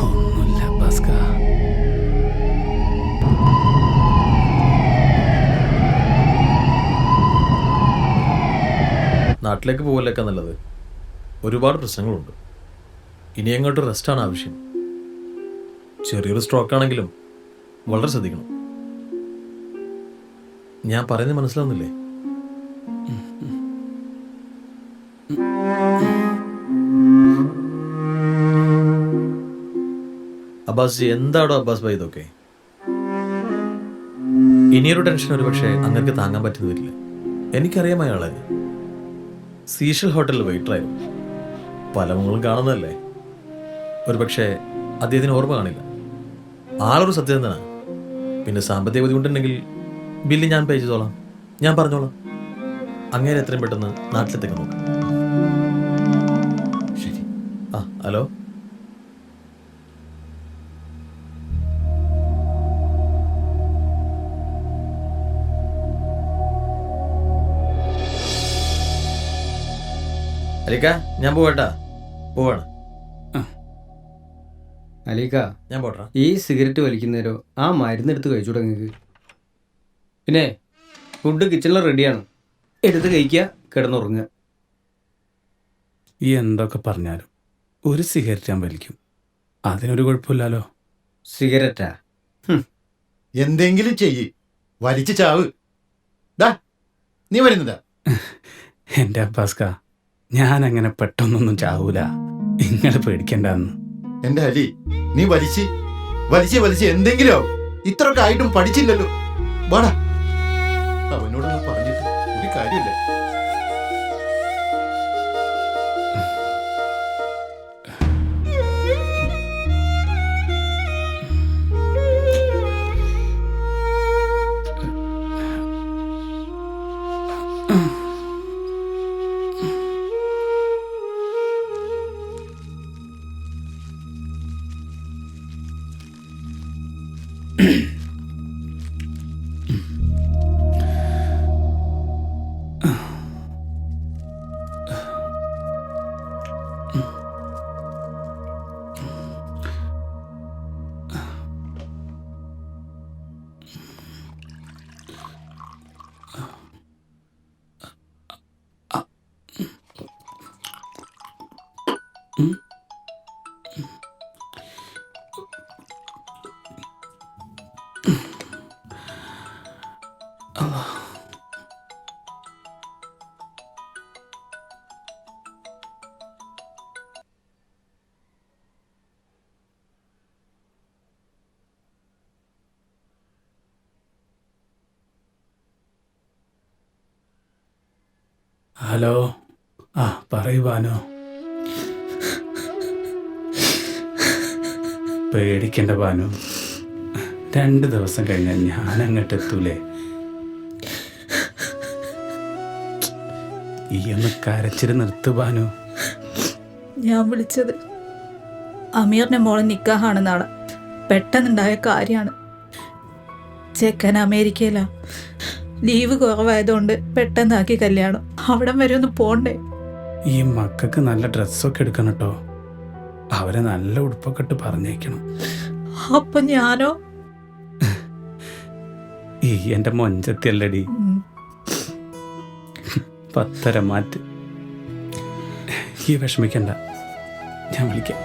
Speaker 10: ഒന്നുമില്ല ഭാസ്കർ.
Speaker 9: നാട്ടിലേക്ക് പോകലൊക്കെ നല്ലത്. ഒരുപാട് പ്രശ്നങ്ങളുണ്ട്. ഇനി അങ്ങോട്ട് റെസ്റ്റാണ് ആവശ്യം. ചെറിയൊരു സ്ട്രോക്ക് ആണെങ്കിലും വളരെ ശ്രദ്ധിക്കണം. ഞാൻ പറയുന്നത് മനസ്സിലാവുന്നില്ലേ? അബ്ബാസ് ജി, എന്താടോ അബ്ബാസ് ഭായി ഇതൊക്കെ? ഇനിയൊരു ടെൻഷൻ ഒരു പക്ഷേ അങ്ങനെ താങ്ങാൻ പറ്റുന്ന വരില്ല. എനിക്കറിയാം അയാളെ. സീഷൽ ഹോട്ടലിൽ വെയിറ്ററായിരുന്നു. പല മുകളും കാണുന്നതല്ലേ. ഒരു പക്ഷേ അദ്ദേഹത്തിന് ഓർമ്മ കാണില്ല. ആളൊരു സത്യസന്ധനാണ്. പിന്നെ സാമ്പത്തിക ബുദ്ധിമുട്ടുണ്ടെങ്കിൽ ബില്ല് ഞാൻ പേ ചെയ്തോളാം, ഞാൻ പറഞ്ഞോളാം. അങ്ങനെ എത്രയും പെട്ടെന്ന് നാട്ടിലെത്തേക്ക് നോക്കാം. ശരി. ഹലോ. അലിക്ക, ഞാൻ പോവാട്ടാ. പോവാണ്.
Speaker 7: അലീക്ക,
Speaker 9: ഞാൻ പോട്ടാ.
Speaker 7: ഈ സിഗരറ്റ് വലിക്കുന്നേരോ ആ മരുന്നെടുത്ത് കഴിച്ചു തുടങ്ങി. പിന്നെ ഫുഡ് കിച്ചണിൽ റെഡിയാണ്, എടുത്ത് കഴിക്കുക, കിടന്നുറങ്ങുക.
Speaker 10: ഈ എന്തൊക്കെ പറഞ്ഞാലും ഒരു സിഗരറ്റ് ഞാൻ വലിക്കും. അതിനൊരു കുഴപ്പമില്ലല്ലോ.
Speaker 7: സിഗരറ്റാ?
Speaker 4: എന്തെങ്കിലും ചെയ്യ്, വലിച്ചു ചാവ്. നീ വരുന്നതാ?
Speaker 10: എൻ്റെ അബ്ബാസ്ക, ഞാനങ്ങനെ പെട്ടെന്നൊന്നും ചാവൂല, നിങ്ങൾ പേടിക്കണ്ടെന്ന്.
Speaker 4: എന്റെ അലി, നീ വലിച്ച് വലിച്ച് വലിച്ച് എന്തെങ്കിലും ആവും. ഇത്രയൊക്കെ ആയിട്ടും പഠിച്ചില്ലല്ലോ. വാടാ, അവനോടൊന്ന് പറഞ്ഞിട്ട് ഒരു കാര്യമില്ല.
Speaker 10: ഹലോ. ആ പറയൂ ബാനു. പേടിക്കണ്ട ബാനു, 2 ദിവസം കഴിഞ്ഞാൽ ഞാൻ അങ്ങോട്ട് എത്തൂലേ. ഈ ഒന്ന് കരച്ചിട്ട് നിർത്ത് ബാനു.
Speaker 11: ഞാൻ വിളിച്ചത് അമീറിന്റെ മോളെ നിക്കാഹാണ് നാളെ. പെട്ടെന്നുണ്ടായ കാര്യമാണ്. ചെക്കൻ അമേരിക്കയിലാ. ലീവ് കുറവായതുകൊണ്ട് പെട്ടെന്നാക്കി കല്യാണം. അവിടം വരെ ഒന്ന് പോണ്ടേ.
Speaker 10: ഈ മക്കൾക്ക് നല്ല ഡ്രസ്സൊക്കെ എടുക്കണം കേട്ടോ. അവരെ നല്ല ഉടുപ്പൊക്കെ ഇട്ട് പറഞ്ഞേക്കണം.
Speaker 11: അപ്പൊ ഞാനോ?
Speaker 10: ഈ എൻ്റെ മൊഞ്ചത്തിയല്ലടി. 10 മാറ്റ്. ഈ വിഷമിക്കണ്ട, ഞാൻ വിളിക്കാം.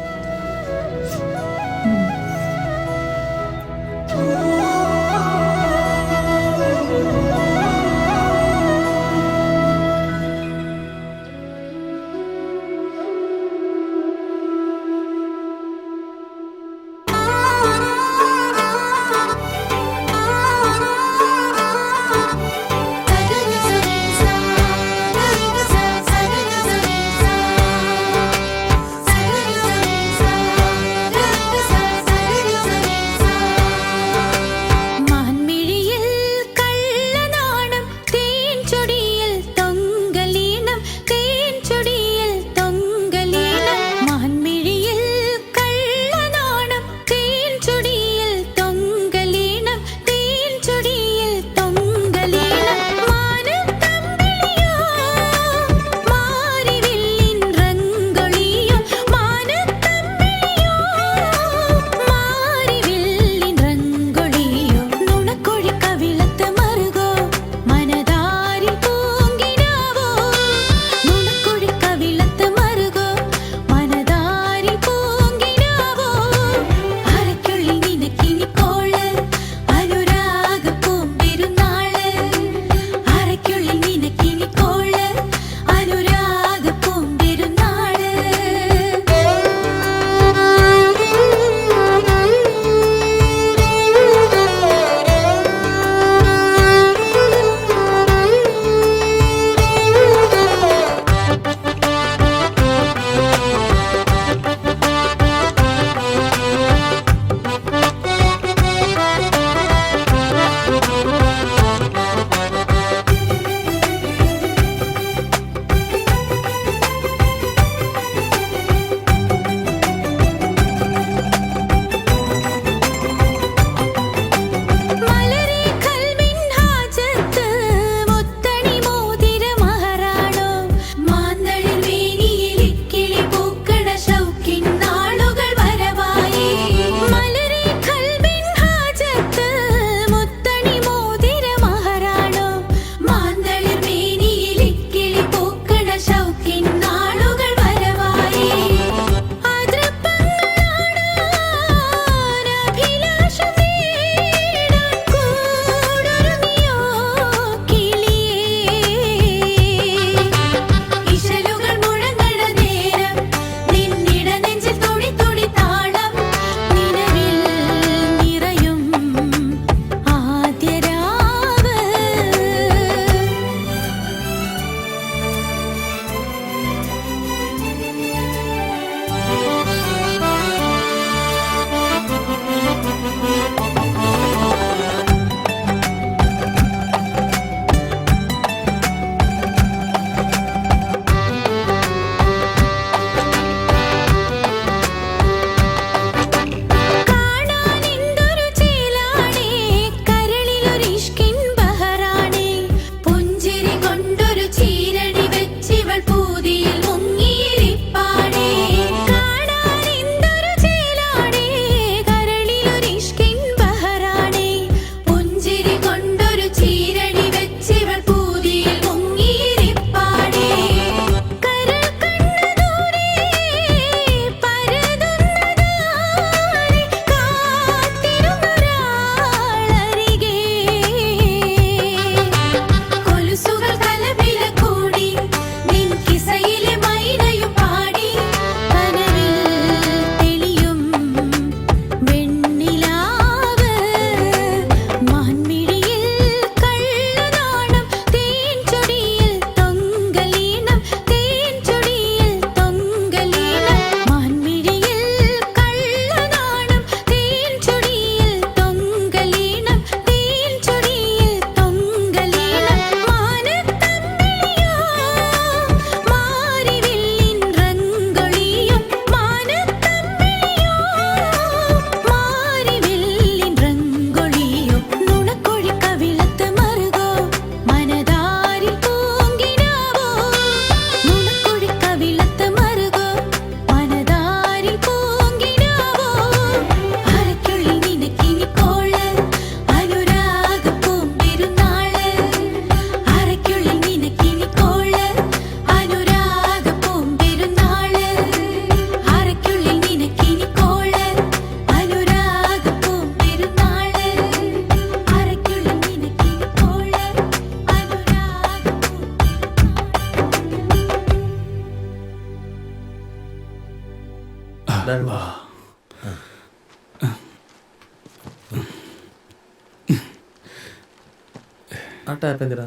Speaker 9: ആ ടാപ്പ് എന്തിനാ?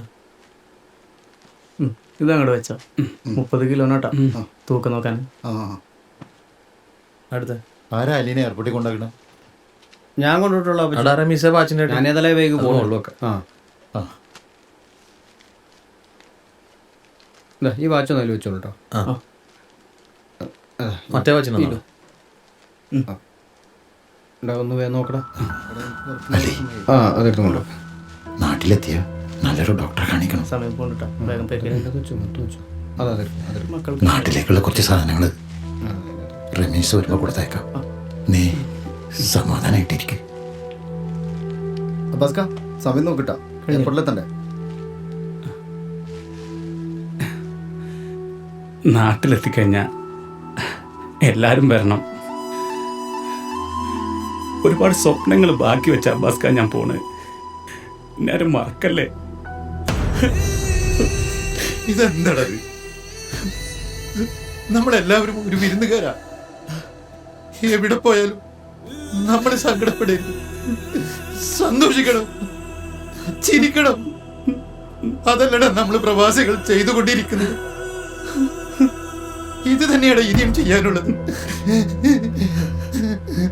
Speaker 3: ഇതങ്ങോട്ട് വെച്ചോ. 30 കിലോനാട്ടാ തൂക്കം നോക്കാൻ.
Speaker 9: അടുത്ത
Speaker 4: ആരാ അലീനെ എയർപോർട്ടിൽ കൊണ്ടാക്കണേ?
Speaker 7: ഞാൻ കൊണ്ടുപോയിട്ടുള്ള
Speaker 9: അടാ റമീസ വാച്ചിൻ്റെ
Speaker 7: ഞാനേതല്ലേ വേഗം പോകുന്നുള്ളൂ ഒക്കെ. ഈ വാച്ച് ഒന്ന് അതിൽ വെച്ചോളൂ കേട്ടോ.
Speaker 9: മറ്റേ വാച്ചിനോ?
Speaker 7: ഒന്ന് വേഗം നോക്കടാ. അതെടുത്ത് കൊണ്ടോ.
Speaker 4: നാട്ടിലെത്തിയ നല്ലൊരു ഡോക്ടറെ കാണിക്കണം.
Speaker 3: സമയം കൊണ്ടിട്ടാ വേഗം പേര്
Speaker 7: മക്കൾക്ക്
Speaker 4: നാട്ടിലേക്കുള്ള കുറച്ച് സാധനങ്ങൾ റമീസ് വരുമ്പോൾ കൊടുത്തേക്കാം. നീ സമാധാനായിട്ടിരിക്കും.
Speaker 12: അബ്ബാസ്ക സമയം നോക്കിട്ടാ എയർപോർട്ടിലെത്തണ്ടേ?
Speaker 10: നാട്ടിലെത്തിക്കഴിഞ്ഞാൽ എല്ലാവരും വരണം. ഒരുപാട് സ്വപ്നങ്ങൾ ബാക്കി വെച്ച അബ്ബാസ്ക ഞാൻ പോണ്. എല്ലാവരും മറക്കല്ലേ.
Speaker 4: ഇതെന്താ? നമ്മളെല്ലാവരും ഒരു വിരുന്നുകാരാ. എവിടെ പോയാലും നമ്മൾ സങ്കടപ്പെടരുത്, സന്തോഷിക്കണം, ചിരിക്കണം. അതല്ലടാ നമ്മൾ പ്രവാസികൾ ചെയ്തുകൊണ്ടിരിക്കുന്നത്. ഇത് തന്നെയാണ് ഇനിയും ചെയ്യാനുള്ളത്.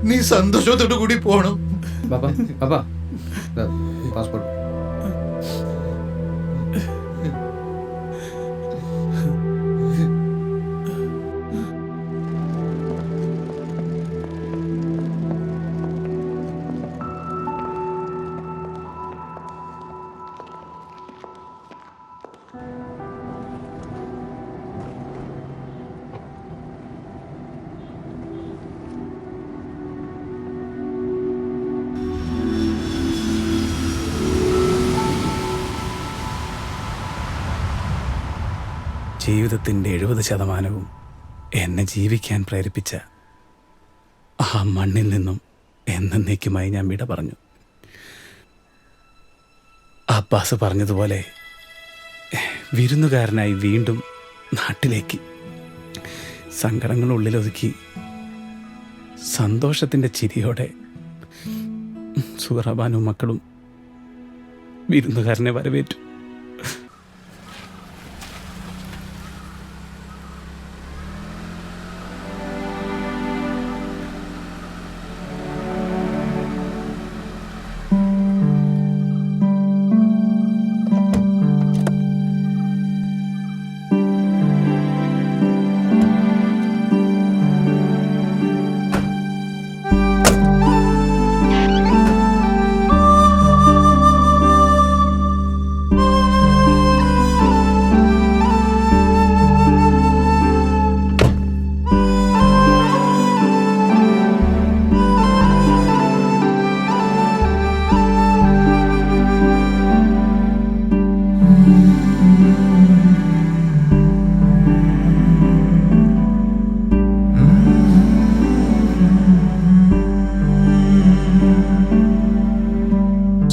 Speaker 4: നീ സന്തോഷത്തോടു കൂടി പോണം.
Speaker 7: പാസ്പോർട്ട്.
Speaker 10: ജീവിതത്തിൻ്റെ 70% എന്നെ ജീവിക്കാൻ പ്രേരിപ്പിച്ച ആ മണ്ണിൽ നിന്നും എന്നേക്കുമായി ഞാൻ വിട പറഞ്ഞു. അബ്ബാസ് പറഞ്ഞതുപോലെ വിരുന്നുകാരനായി വീണ്ടും നാട്ടിലേക്ക് സങ്കടങ്ങൾ ഉള്ളിലൊതുക്കി സന്തോഷത്തിൻ്റെ ചിരിയോടെ സുഹറബാനും മക്കളും വിരുന്നുകാരനെ വരവേറ്റു.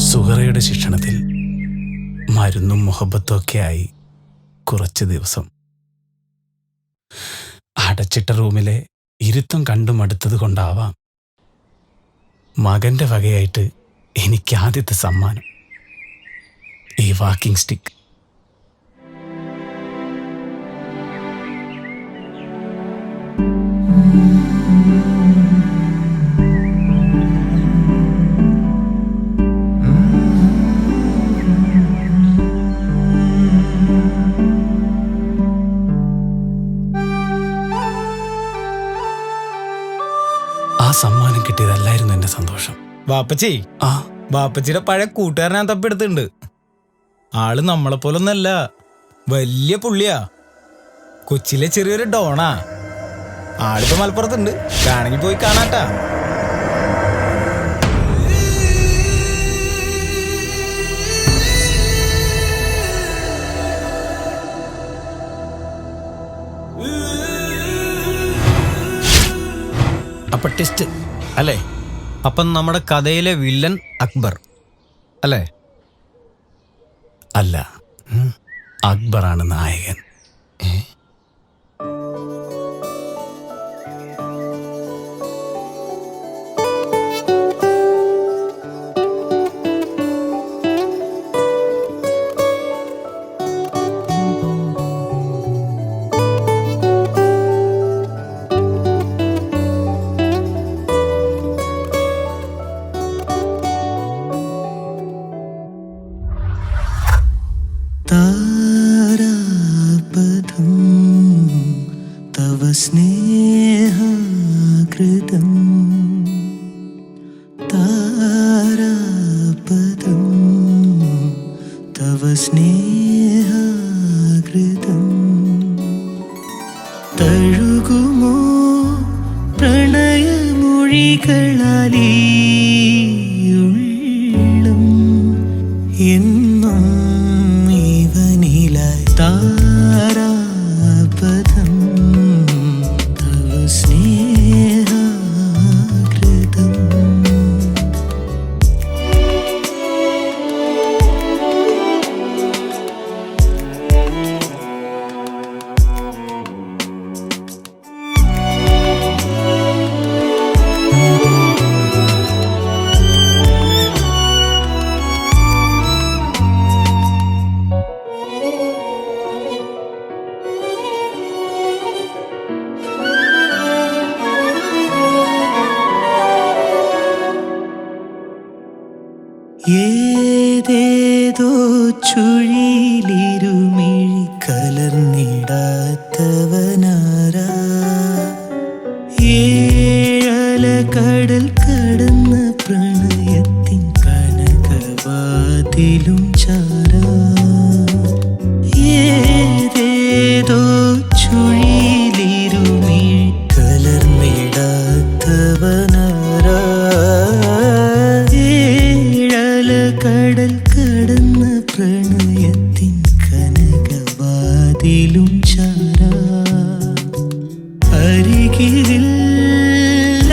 Speaker 10: സുഹറയുടെ ശിക്ഷണത്തിൽ മരുന്നും മുഹബത്തും ഒക്കെയായി കുറച്ച് ദിവസം അടച്ചിട്ട റൂമിലെ ഇരുത്തം കണ്ടു മടുത്തത് കൊണ്ടാവാം മകന്റെ വകയായിട്ട് എനിക്ക് ആദ്യത്തെ സമ്മാനം ഈ വാക്കിംഗ് സ്റ്റിക്ക്. ആ സമ്മാനം കിട്ടിയതല്ലായിരുന്നു എന്റെ സന്തോഷം.
Speaker 13: വാപ്പച്ചി, വാപ്പച്ചിയുടെ പഴയ കൂട്ടുകാരൻ ഞാൻ തപ്പെടുത്തുണ്ട്. ആള് നമ്മളെ പോലൊന്നല്ല, വലിയ പുള്ളിയാ. കൊച്ചിയിലെ ചെറിയൊരു ഡോണാ. ആളിപ്പോ മലപ്പുറത്തുണ്ട്, കാണി പോയി കാണാട്ടാ.
Speaker 7: അപ്പൊ ടെസ്റ്റ് അല്ലേ? അപ്പം നമ്മുടെ കഥയിലെ വില്ലൻ അക്ബർ അല്ലേ?
Speaker 10: അല്ല, അക്ബറാണ് നായകൻ.
Speaker 1: സ്നേഹാകൃതം തഴുകുമോ പ്രണയമൊഴികളാലീ ഉള്ളം എന്നും ഇവനിലായി താരാപഥം തവ സ്നേഹാകൃതം ഏതേതോ ചുഴിയിലിരുമിഴി കലർന്നിടാത്തവനാരാ ഏഴല കടൽ കടന്ന പ്രണയത്തിൻ കനകവാതിലും ചാരാ ഏതേതോ ചുഴിയിലിരുമിഴി കലർന്നിടാത്തവനാരാ കടൽ കടന്ന പ്രണയത്തിൻ കനകവാതിലും ചാരാ അരികിൽ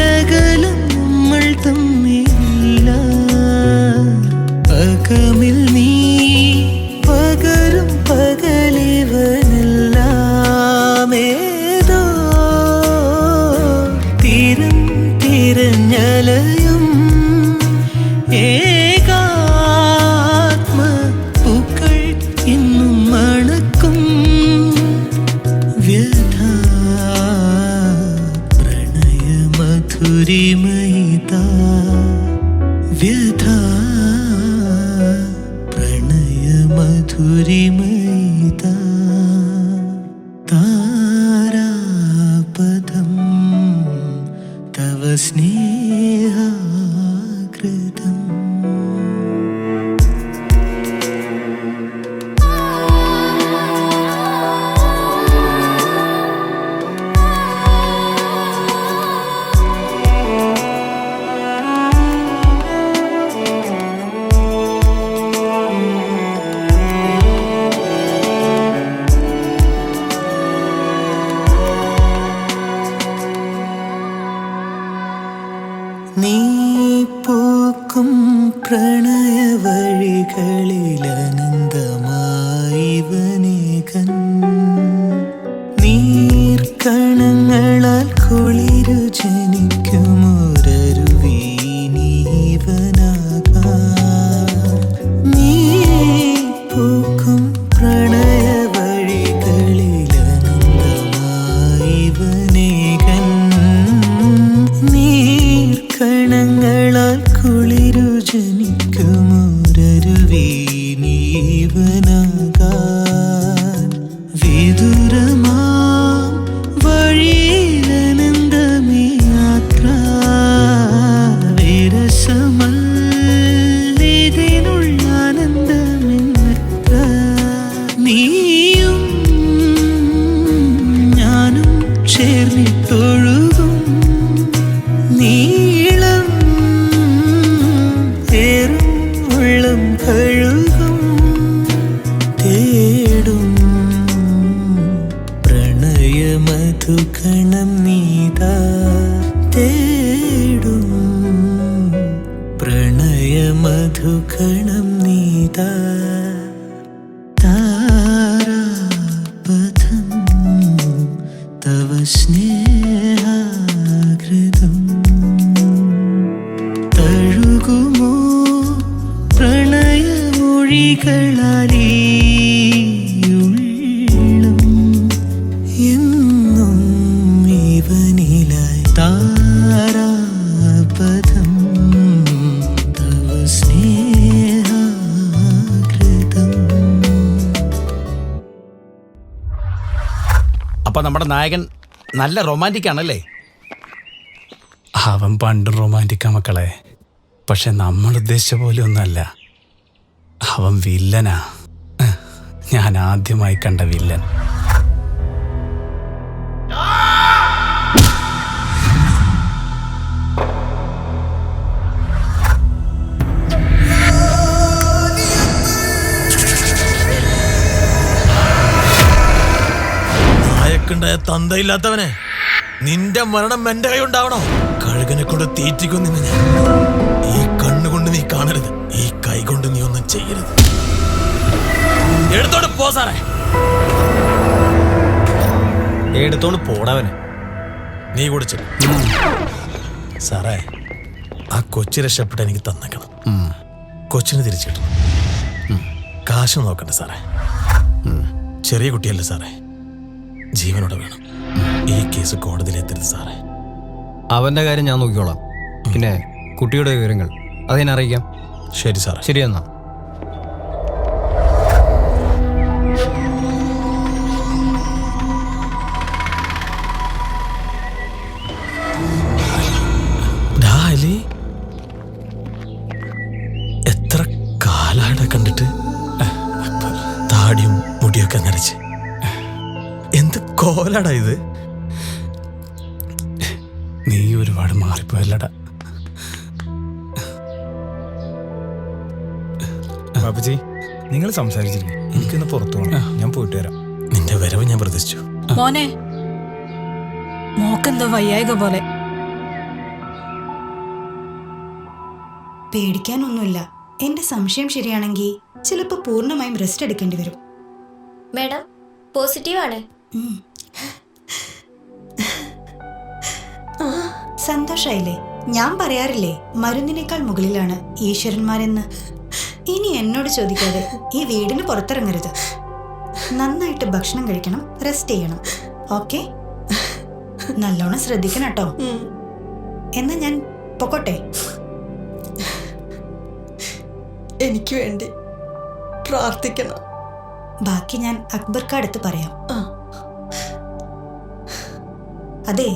Speaker 1: അകലം നമ്മൾ തമ്മിലില്ല അകമിൽ നീ പകരും പകലിവനെല്ലാം ഏതോ തീരം തിരഞ്ഞലയും പൂക്കൾ ഇന്നും മണക്കും വ്യഥ പ്രണയമധുരിമയിത വ്യഥ പ്രണയമധുരിമയിത താരാപഥം തവ സ്നേഹാകൃതം നീ പൂക്കും പ്രണയവഴികളിൽ അനന്തമായിവനേകൻ നീർക്കണങ്ങളാൽ കുളിരു ജനിക്കുമൊരരുവീനീവനാകാം നീ പൂക്കും പ്രണയവഴികളിൽ അനന്തമായിവനേകൻ കണങ്ങളാൽ കുളിരു ജനിക്കുമൊരരുവീനീവനാകാൻ വിദുരമാം വഴിയിലനന്തമീ യാത്ര വിരസമല്ലിതിനുള്ള ആനന്ദമെന്നത്ര നീയും ഞാനും ചേർന്നിട്ടൊഴുകും നീളം ഏറും ഉള്ളം കഴുകും തേടും പ്രണയമധുകണം നീതാ തേടും പ്രണയമധുകണം നീതാ താരാപഥം തവ സ്നേഹാകൃതം തഴുകുമോ പ്രണയമൊഴികളാലീ ഉള്ളം എന്നും ഇവനിലായി താരാപഥം തവ സ്നേഹാകൃതം.
Speaker 8: അപ്പൊ നമ്മുടെ നായകൻ നല്ല റൊമാൻറ്റിക് ആണല്ലേ?
Speaker 10: അവൻ പണ്ടും റൊമാൻറ്റിക്കാ മക്കളെ. പക്ഷെ നമ്മൾ ഉദ്ദേശിച്ച പോലെ ഒന്നല്ല. അവൻ വില്ലനാ. ഞാൻ ആദ്യമായി കണ്ട വില്ലൻ.
Speaker 9: നായക്കുണ്ടായ തന്തയില്ലാത്തവനെ, നിന്റെ മരണം എന്റെ കൈ ഉണ്ടാവണോ? കഴുകനെ കൊണ്ട് തീറ്റിക്കും നിന്നെ ഞാൻ. ഈ കണ്ണുകൊണ്ട് നീ കാണരുത്, ഈ കൈ കൊണ്ട് നീ ഒന്നും ചെയ്യരുത്. എടുത്തോണ്ട് പോ സാറേ.
Speaker 13: എടുത്തോണ്ട് പോടവനെ.
Speaker 9: നീ കുടിച്ചു സാറേ. ആ കൊച്ചി രക്ഷപ്പെട്ട് എനിക്ക് തന്നേക്കണം. കൊച്ചിന് തിരിച്ചു കിട്ടണം. കാശ് നോക്കണ്ട സാറേ. ചെറിയ കുട്ടിയല്ലേ സാറേ, ജീവനോടെ വേണം. ഈ കേസ് കോടതിയിൽ എത്തരുത് സാറേ.
Speaker 7: അവന്റെ കാര്യം ഞാൻ നോക്കിക്കോളാം. പിന്നെ കുട്ടിയുടെ വിവരങ്ങൾ അതിനെ അറിയിക്കാം.
Speaker 9: ശരി സാറേ.
Speaker 7: ശരി എന്നാ.
Speaker 9: എത്ര കാലാടെ കണ്ടിട്ട്, താടിയും മുടിയൊക്കെ നരച്ച്. എന്ത് കോലാടാ ഇത്?
Speaker 10: നീ ഒരുപാട് മാറിപ്പോയല്ലടാ.
Speaker 13: ബാപ്പുജി, നിങ്ങൾ സംസാരിച്ചില്ലേ? എനിക്കൊന്ന് പുറത്തു പോകണം. ഞാൻ പോയിട്ട് വരാം.
Speaker 9: നിന്റെ വരവ് ഞാൻ പ്രതീക്ഷിച്ചു.
Speaker 11: മോനെ, മോക്കെന്തോ വയ്യായിക പോലെ.
Speaker 14: പേടിക്കാനൊന്നുമില്ല. എന്റെ സംശയം ശരിയാണെങ്കിൽ ചിലപ്പോൾ പൂർണ്ണമായും റെസ്റ്റ് എടുക്കേണ്ടി വരും.
Speaker 5: മാഡം പോസിറ്റീവാണ്.
Speaker 14: സന്തോഷായില്ലേ? ഞാൻ പറയാറില്ലേ, മരുന്നിനേക്കാൾ മുകളിലാണ് ഈശ്വരന്മാരെന്ന്. ഇനി എന്നോട് ചോദിക്കാതെ ഈ വീടിന് പുറത്തിറങ്ങരുത്. നന്നായിട്ട് ഭക്ഷണം കഴിക്കണം, റെസ്റ്റ് ചെയ്യണം. ഓക്കെ? നല്ലോണം ശ്രദ്ധിക്കണം കേട്ടോ. എന്നാ ഞാൻ പൊക്കോട്ടെ?
Speaker 2: എനിക്ക് വേണ്ടി പ്രാർത്ഥിക്കണം.
Speaker 14: ബാക്കി ഞാൻ അക്ബർക്കടുത്ത് പറയാം. അതെ,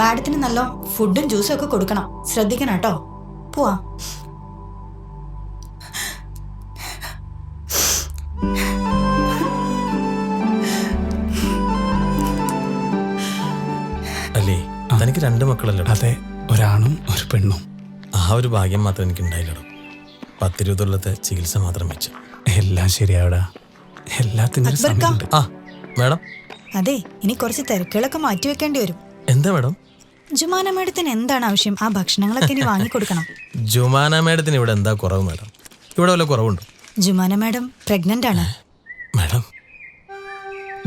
Speaker 14: മാഡത്തിന് നല്ല ഫുഡും ജ്യൂസും ഒക്കെ കൊടുക്കണം. ശ്രദ്ധിക്കണം കേട്ടോ. പോവാ.
Speaker 9: അല്ലേ, തനിക്ക് 2 മക്കളല്ലോ?
Speaker 10: അതെ, ഒരാണും ഒരു പെണ്ണും.
Speaker 9: ആ ഒരു ഭാഗ്യം മാത്രം എനിക്ക് ഉണ്ടായില്ലടോ. 10-20 കൊല്ലത്തെ ചികിത്സ മാത്രം വെച്ചു.
Speaker 10: എല്ലാം ശരിയാവടാ. എല്ലാത്തിനും സമയമുണ്ട്.
Speaker 9: ആ മാഡം.
Speaker 14: അതെ, ഇനി കുറച്ച് തിരക്കുകളൊക്കെ മാറ്റി വെക്കേണ്ടി വരും.
Speaker 9: എന്താ മാഡം?
Speaker 14: ജുമാന മേഡത്തിന് എന്താണ് ആവശ്യം? ആ ഭക്ഷണങ്ങളൊക്കെ ഇനി വാങ്ങിക്കൊടുക്കണം.
Speaker 9: ജുമാന മേഡത്തിന് ഇവിടെ എന്താ കുറവ് മാഡം? ഇവിടെ വല്ല കുറവുണ്ടോ?
Speaker 14: ജുമാന മേഡം പ്രഗ്നന്റ് ആണ്.
Speaker 9: മാഡം,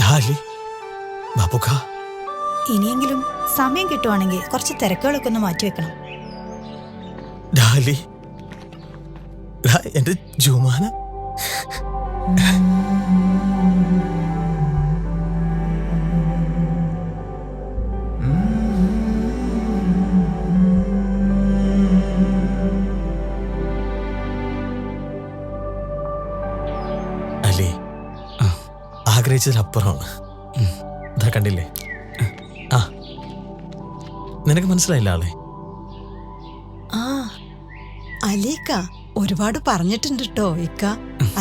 Speaker 9: ഡാലി, ബാബുക്ക,
Speaker 14: ഇനിയെങ്കിലും സമയം കിട്ടുവാണെങ്കിൽ കുറച്ച് തിരക്കുകളൊക്കെ ഒന്ന് മാറ്റി വെക്കണം.
Speaker 9: ഡാലി, എന്റെ ജുമാന. അലി, ആഗ്രഹിച്ചതിലപ്പുറമാണ്. ഇതാ കണ്ടില്ലേ? ആ, നിനക്ക് മനസ്സിലായില്ല ആളെ?
Speaker 2: ആ, അലിക്ക ഒരുപാട് പറഞ്ഞിട്ടുണ്ട് കേട്ടോ ഇക്ക.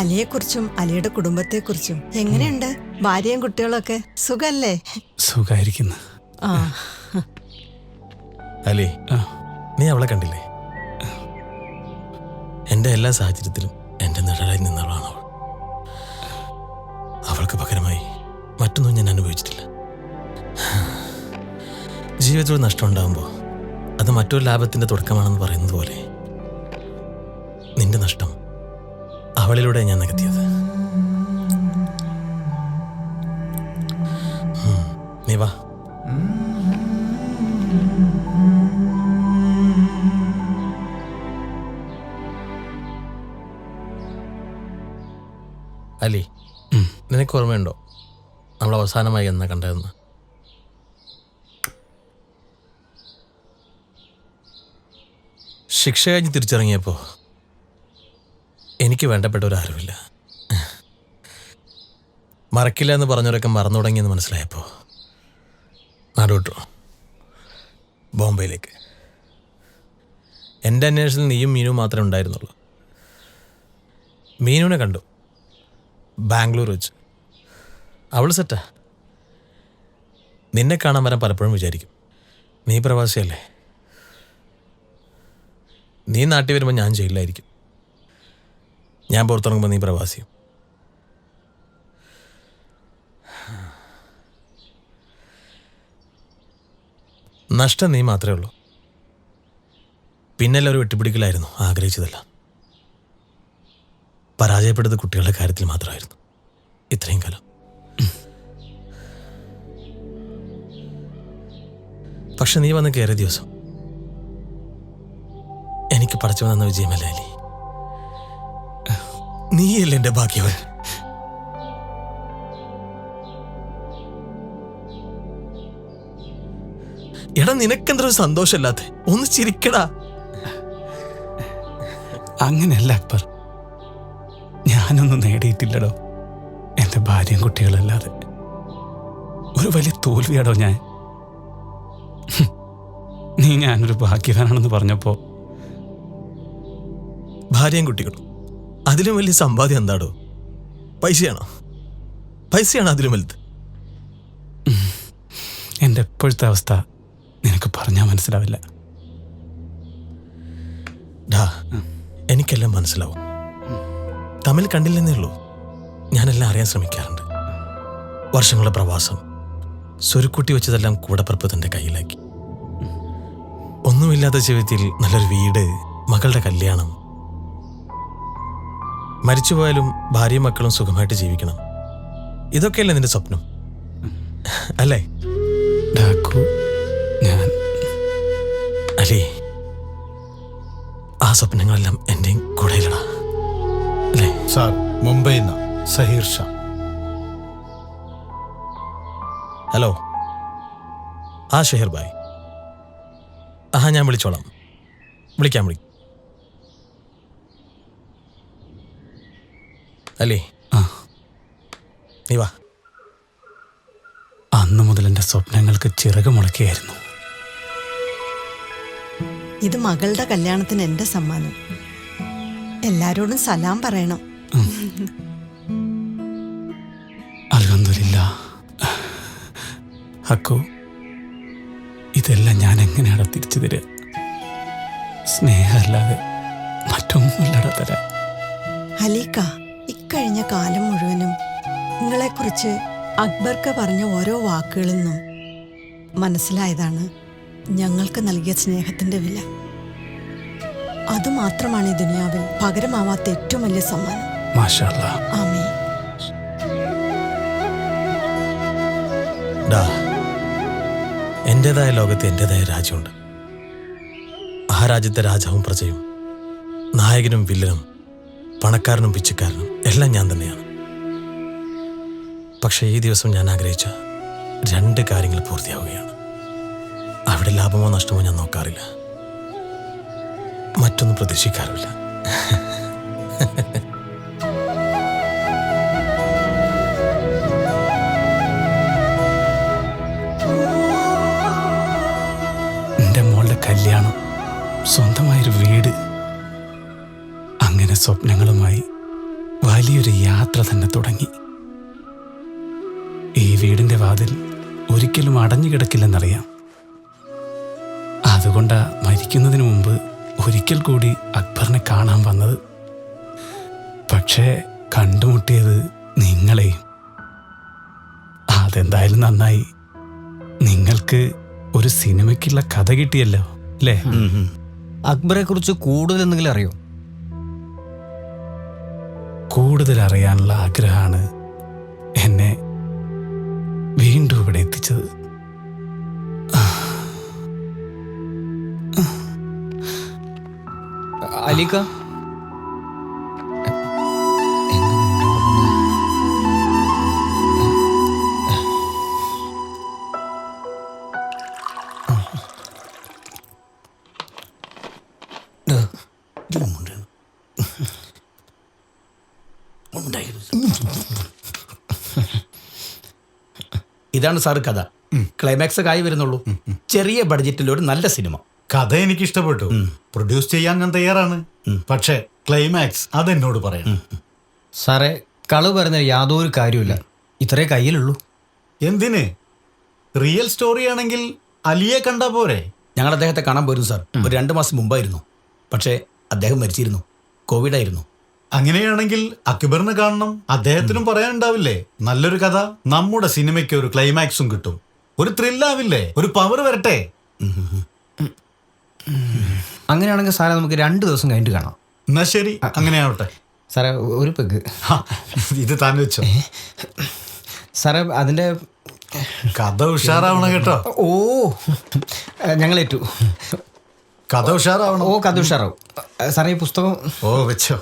Speaker 2: അലിയെക്കുറിച്ചും അലിയുടെ കുടുംബത്തെക്കുറിച്ചും. എങ്ങനെയുണ്ട് ഭാര്യയും കുട്ടികളൊക്കെ? സുഖല്ലേ?
Speaker 10: സുഖായിരിക്കുന്നു.
Speaker 2: ആ,
Speaker 9: അലി, നീ അവളെ കണ്ടില്ലേ? എന്റെ എല്ലാ സാഹചര്യത്തിലും എന്റെ നിഴലായി നിന്നവളാണ് അവൾ. അവൾക്ക് പകരമായി മറ്റൊന്നും ഞാൻ അനുഭവിച്ചിട്ടില്ല. ജീവിതത്തിൽ നഷ്ടം ഉണ്ടാകുമ്പോൾ അത് മറ്റൊരു ലാഭത്തിന്റെ തുടക്കമാണെന്ന് പറയുന്നത് പോലെ നിന്റെ നഷ്ടം അവളിലൂടെ ഞാൻ നികത്തിയത്. നീ വാ. അലി, നിനക്ക് ഓർമ്മയുണ്ടോ നമ്മൾ അവസാനമായി എന്നാ കണ്ടതെന്ന്? ശിക്ഷ കഴിഞ്ഞ് തിരിച്ചിറങ്ങിയപ്പോൾ എനിക്ക് വേണ്ടപ്പെട്ടവരാരുമില്ല. മറക്കില്ല എന്ന് പറഞ്ഞവരൊക്കെ മറന്നു തുടങ്ങിയെന്ന് മനസ്സിലായപ്പോൾ നാടോട്ടു ബോംബെയിലേക്ക്. എൻ്റെ അന്വേഷണത്തിൽ നീയും മീനും മാത്രമേ ഉണ്ടായിരുന്നുള്ളൂ. മീനുവിനെ കണ്ടു, ബാംഗ്ലൂർ വെച്ച്. അവൾ സെറ്റാ. നിന്നെ കാണാൻ വരാൻ പലപ്പോഴും വിചാരിക്കും. നീ പ്രവാസിയല്ലേ. നീ നാട്ടിൽ വരുമ്പോൾ ഞാൻ ജയിലിലായിരിക്കും. ഞാൻ പുറത്തിറങ്ങുമ്പോൾ നീ പ്രവാസിയും. നഷ്ടം നീ മാത്രമേ ഉള്ളൂ. പിന്നെല്ലാം ഒരു വെട്ടിപ്പിടിക്കലായിരുന്നു ആഗ്രഹിച്ചതല്ല. പരാജയപ്പെട്ടത് കുട്ടികളുടെ കാര്യത്തിൽ മാത്രമായിരുന്നു ഇത്രയും കാലം. പക്ഷെ നീ വന്ന് കയറിയ ദിവസം എനിക്ക് പടച്ചു വന്ന വിജയമല്ല അലി. നീയല്ലേ എൻ്റെ ഭാഗ്യവൻ. എടാ നിനക്കെന്തൊരു സന്തോഷമില്ലാത്ത? ഒന്ന് ചിരിക്കടാ.
Speaker 10: അങ്ങനെയല്ല അക്ബർ, ഞാനൊന്നും നേടിയിട്ടില്ലടോ എൻ്റെ ഭാര്യയും കുട്ടികളല്ലാതെ. ഒരു വലിയ തോൽവിയാടോ ഞാൻ. നീ ഞാനൊരു ഭാഗ്യവാനാണെന്ന് പറഞ്ഞപ്പോൾ
Speaker 9: ഭാര്യയും കുട്ടികളും അതിലും വലിയ സമ്പാദ്യം എന്താടോ? പൈസയാണോ? പൈസയാണോ അതിലും വലുത്?
Speaker 10: എൻ്റെ ഇപ്പോഴത്തെ അവസ്ഥ നിനക്ക് പറഞ്ഞാൽ മനസ്സിലാവില്ല.
Speaker 9: ഡാ, എനിക്കെല്ലാം മനസ്സിലാവും. തമിഴ് കണ്ടില്ലെന്നേ ഉള്ളൂ. ഞാനെല്ലാം അറിയാൻ ശ്രമിക്കാറുണ്ട്. വർഷങ്ങളുടെ പ്രവാസം, സ്വരുക്കൂട്ടി വെച്ചതെല്ലാം കൂടപ്പറപ്പ് തൻ്റെ കയ്യിലാക്കി. ഒന്നുമില്ലാത്ത ജീവിതത്തിൽ നല്ലൊരു വീട്, മകളുടെ കല്യാണം. മരിച്ചുപോയാലും ഭാര്യയും മക്കളും സുഖമായിട്ട് ജീവിക്കണം. ഇതൊക്കെയല്ലേ നിന്റെ സ്വപ്നം അല്ലേ?
Speaker 10: ഞാൻ
Speaker 9: അലി, ആ സ്വപ്നങ്ങളെല്ലാം എൻ്റെയും കൂടെയില്ലടാ അല്ലേ?
Speaker 15: സാർ, മുംബൈയിൽ നിന്ന് സഹീർ ഷാ.
Speaker 9: ഹലോ. ആ ഷെഹർ ഭായ്. ഞാൻ വിളിച്ചോളാം. വിളിക്കാം. അല്ലേ? നീ വാ.
Speaker 10: അന്നു മുതൽ എൻ്റെ സ്വപ്നങ്ങൾക്ക് ചിറക് മുളയ്ക്കുകയായിരുന്നു.
Speaker 2: ഇത് മകളുടെ കല്യാണത്തിന് എൻ്റെ സമ്മാനം. എല്ലാരോടും സലാം പറയണം.
Speaker 10: അൽഹംദുലില്ലാ. ഹക്കു, ഇതെല്ലാം ഞാൻ എങ്ങനെയാണ് തിരിച്ചു തരിക? സ്നേഹമല്ലാതെ മറ്റൊന്നുമില്ലട തരാൻ.
Speaker 2: ഹലീക്ക, ഇക്കഴിഞ്ഞ കാലം മുഴുവനും നിങ്ങളെക്കുറിച്ച് അക്ബർക്ക് പറഞ്ഞ ഓരോ വാക്കുകളിൽ നിന്നും മനസ്സിലായതാണ് ഞങ്ങൾക്ക് നൽകിയ സ്നേഹത്തിന്റെ വില. അതുമാത്രമാണ് ഈ ദുനിയാവിൽ പകരമാവാത്ത ഏറ്റവും വലിയ സമ്മാനം.
Speaker 10: മാഷാ അല്ലാഹ്.
Speaker 2: ആമീൻ.
Speaker 9: എൻ്റെതായ ലോകത്ത് എൻ്റെതായ രാജ്യമുണ്ട്. ആ രാജ്യത്തെ രാജാവും പ്രജയും, നായകനും വില്ലനും, പണക്കാരനും പിച്ചക്കാരനും എല്ലാം ഞാൻ തന്നെയാണ്. പക്ഷേ ഈ ദിവസം ഞാൻ ആഗ്രഹിച്ച 2 കാര്യങ്ങൾ പൂർത്തിയാവുകയാണ്. അവിടെ ലാഭമോ നഷ്ടമോ ഞാൻ നോക്കാറില്ല, മറ്റൊന്നും പ്രതീക്ഷിക്കാറില്ല.
Speaker 10: എൻ്റെ മോളുടെ കല്യാണം, സ്വന്തമായൊരു വീട്, അങ്ങനെ സ്വപ്നങ്ങളുമായി വലിയൊരു യാത്ര തന്നെ തുടങ്ങി. ഈ വീടിൻ്റെ വാതിൽ ഒരിക്കലും അടഞ്ഞു കിടക്കില്ലെന്നറിയാം. അതുകൊണ്ടാ മരിക്കുന്നതിന് മുമ്പ് ഒരിക്കൽ കൂടി അക്ബറിനെ കാണാൻ വന്നത്. പക്ഷേ കണ്ടുമുട്ടിയത് നിങ്ങളെയും. അതെന്തായാലും നന്നായി. നിങ്ങൾക്ക് ഒരു സിനിമയ്ക്കുള്ള കഥ കിട്ടിയല്ലോ അല്ലേ?
Speaker 7: അക്ബറെ കുറിച്ച് കൂടുതൽ എന്തെങ്കിലും അറിയോ?
Speaker 10: കൂടുതൽ അറിയാനുള്ള ആഗ്രഹമാണ് എന്നെ വീണ്ടും ഇവിടെ എത്തിച്ചത്.
Speaker 7: അലിക്ക,
Speaker 8: ഇതാണ് സാറ് കഥ. ക്ലൈമാക്സ് ഒക്കെ ആയി വരുന്നുള്ളൂ. ചെറിയ ബഡ്ജറ്റിൽ ഒരു നല്ല സിനിമ.
Speaker 15: കഥ എനിക്ക് ഇഷ്ടപ്പെട്ടു. പ്രൊഡ്യൂസ് ചെയ്യാൻ ഞാൻ തയ്യാറാണ്. പക്ഷേ ക്ലൈമാക്സ് അതെന്നോട് പറയണം.
Speaker 7: സാറേ, കളവ് പറഞ്ഞ യാതൊരു കാര്യമില്ല. ഇത്രേ കയ്യിലുള്ളൂ.
Speaker 15: എന്തിന്? റിയൽ സ്റ്റോറി ആണെങ്കിൽ അലിയെ കണ്ടാ പോരെ?
Speaker 8: ഞങ്ങൾ അദ്ദേഹത്തെ കാണാൻ പോയിരുന്നു സാർ. ഒരു 2 മാസം മുമ്പായിരുന്നു. പക്ഷേ അദ്ദേഹം മരിച്ചിരുന്നു. കോവിഡ് ആയിരുന്നു.
Speaker 15: അങ്ങനെയാണെങ്കിൽ അക്ബറിനെ കാണണം. അദ്ദേഹത്തിനും പറയാനുണ്ടാവില്ലേ നല്ലൊരു കഥ? നമ്മുടെ സിനിമയ്ക്ക് ഒരു ക്ലൈമാക്സും കിട്ടും. ഒരു ത്രില്ലാവില്ലേ? ഒരു പവർ വരട്ടെ.
Speaker 7: അങ്ങനെയാണെങ്കിൽ സാറേ നമുക്ക് 2 ദിവസം കഴിഞ്ഞിട്ട് കാണാം.
Speaker 15: എന്നാ ശരി, അങ്ങനെ ആവട്ടെ.
Speaker 7: സാറേ ഒരു പെഗ്
Speaker 15: ഇത് താൻ വെച്ചോ.
Speaker 7: സാറേ അതിൻ്റെ
Speaker 15: കഥ ഉഷാറാവണം കേട്ടോ.
Speaker 7: ഓ ഞങ്ങളേറ്റു.
Speaker 15: കഥ ഉഷാറാവണം.
Speaker 7: ഓ കഥ ഉഷാറാവും. സാറേ ഈ പുസ്തകം
Speaker 15: വെച്ചോ.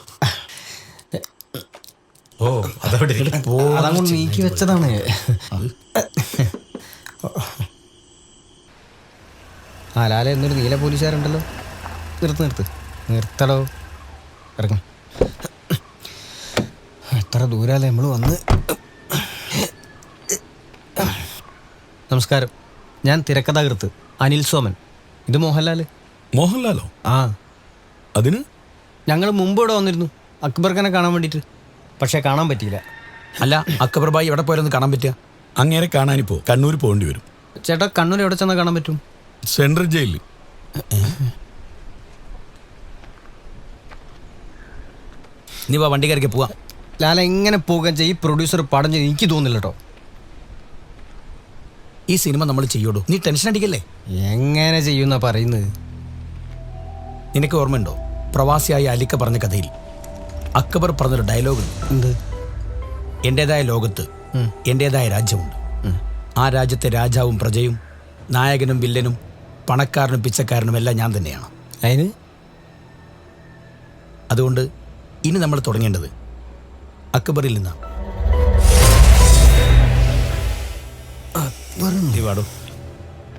Speaker 15: അതവിടെ
Speaker 7: അതങ്ങോട്ട് നീക്കി വെച്ചതാണ്. ലാലെ എന്നൊരു നീല പോലീസുകാരുണ്ടല്ലോ. നിർത്തടോ. ഇറങ്ങും. എത്ര ദൂരല്ലേ നമ്മൾ വന്ന്. നമസ്കാരം, ഞാൻ തിരക്കഥാകൃത്ത് അനിൽ സോമൻ. ഇത് മോഹൻലാൽ.
Speaker 6: മോഹൻലാലോ?
Speaker 7: ആ.
Speaker 6: അതിന്
Speaker 7: ഞങ്ങൾ മുമ്പ് ഇവിടെ വന്നിരുന്നു അക്ബർ ഖാനെ കാണാൻ വേണ്ടിയിട്ട്. പക്ഷേ കാണാൻ പറ്റിയില്ല.
Speaker 8: അല്ല, അക്ബർ ഭായി എവിടെ പോയാലൊന്ന് കാണാൻ പറ്റുക?
Speaker 6: അങ്ങേരെ കാണാനിപ്പോ കണ്ണൂർ പോകേണ്ടി വരും.
Speaker 7: ചേട്ടാ കണ്ണൂർ എവിടെ ചെന്നാൽ കാണാൻ പറ്റും?
Speaker 6: സെൻട്രൽ ജയിലിൽ.
Speaker 8: നീ വാ, വണ്ടി കയറിക്ക് പോവാം.
Speaker 7: ലാല എങ്ങനെ പോകാൻ ചെയ്യും? പ്രൊഡ്യൂസർ പടം ചെയ്ത് എനിക്ക് തോന്നില്ല കേട്ടോ.
Speaker 8: ഈ സിനിമ നമ്മൾ ചെയ്യോടൂ, നീ ടെൻഷൻ അടിക്കല്ലേ.
Speaker 7: എങ്ങനെ ചെയ്യുന്ന പറയുന്നത്?
Speaker 8: നിനക്ക് ഓർമ്മയുണ്ടോ പ്രവാസിയായ അലിക്ക പറഞ്ഞ കഥയിൽ അക്ബർ പറഞ്ഞൊരു ഡയലോഗ്?
Speaker 7: എന്ത്?
Speaker 8: എൻ്റെതായ ലോകത്ത് എൻ്റെതായ രാജ്യമുണ്ട്. ആ രാജ്യത്തെ രാജാവും പ്രജയും നായകനും വില്ലനും പണക്കാരനും പിച്ചക്കാരനും എല്ലാം ഞാൻ തന്നെയാണ്.
Speaker 7: അതിന്
Speaker 8: അതുകൊണ്ട് ഇനി നമ്മൾ തുടങ്ങേണ്ടത് അക്ബറിൽ നിന്നാണ്. വാടോ,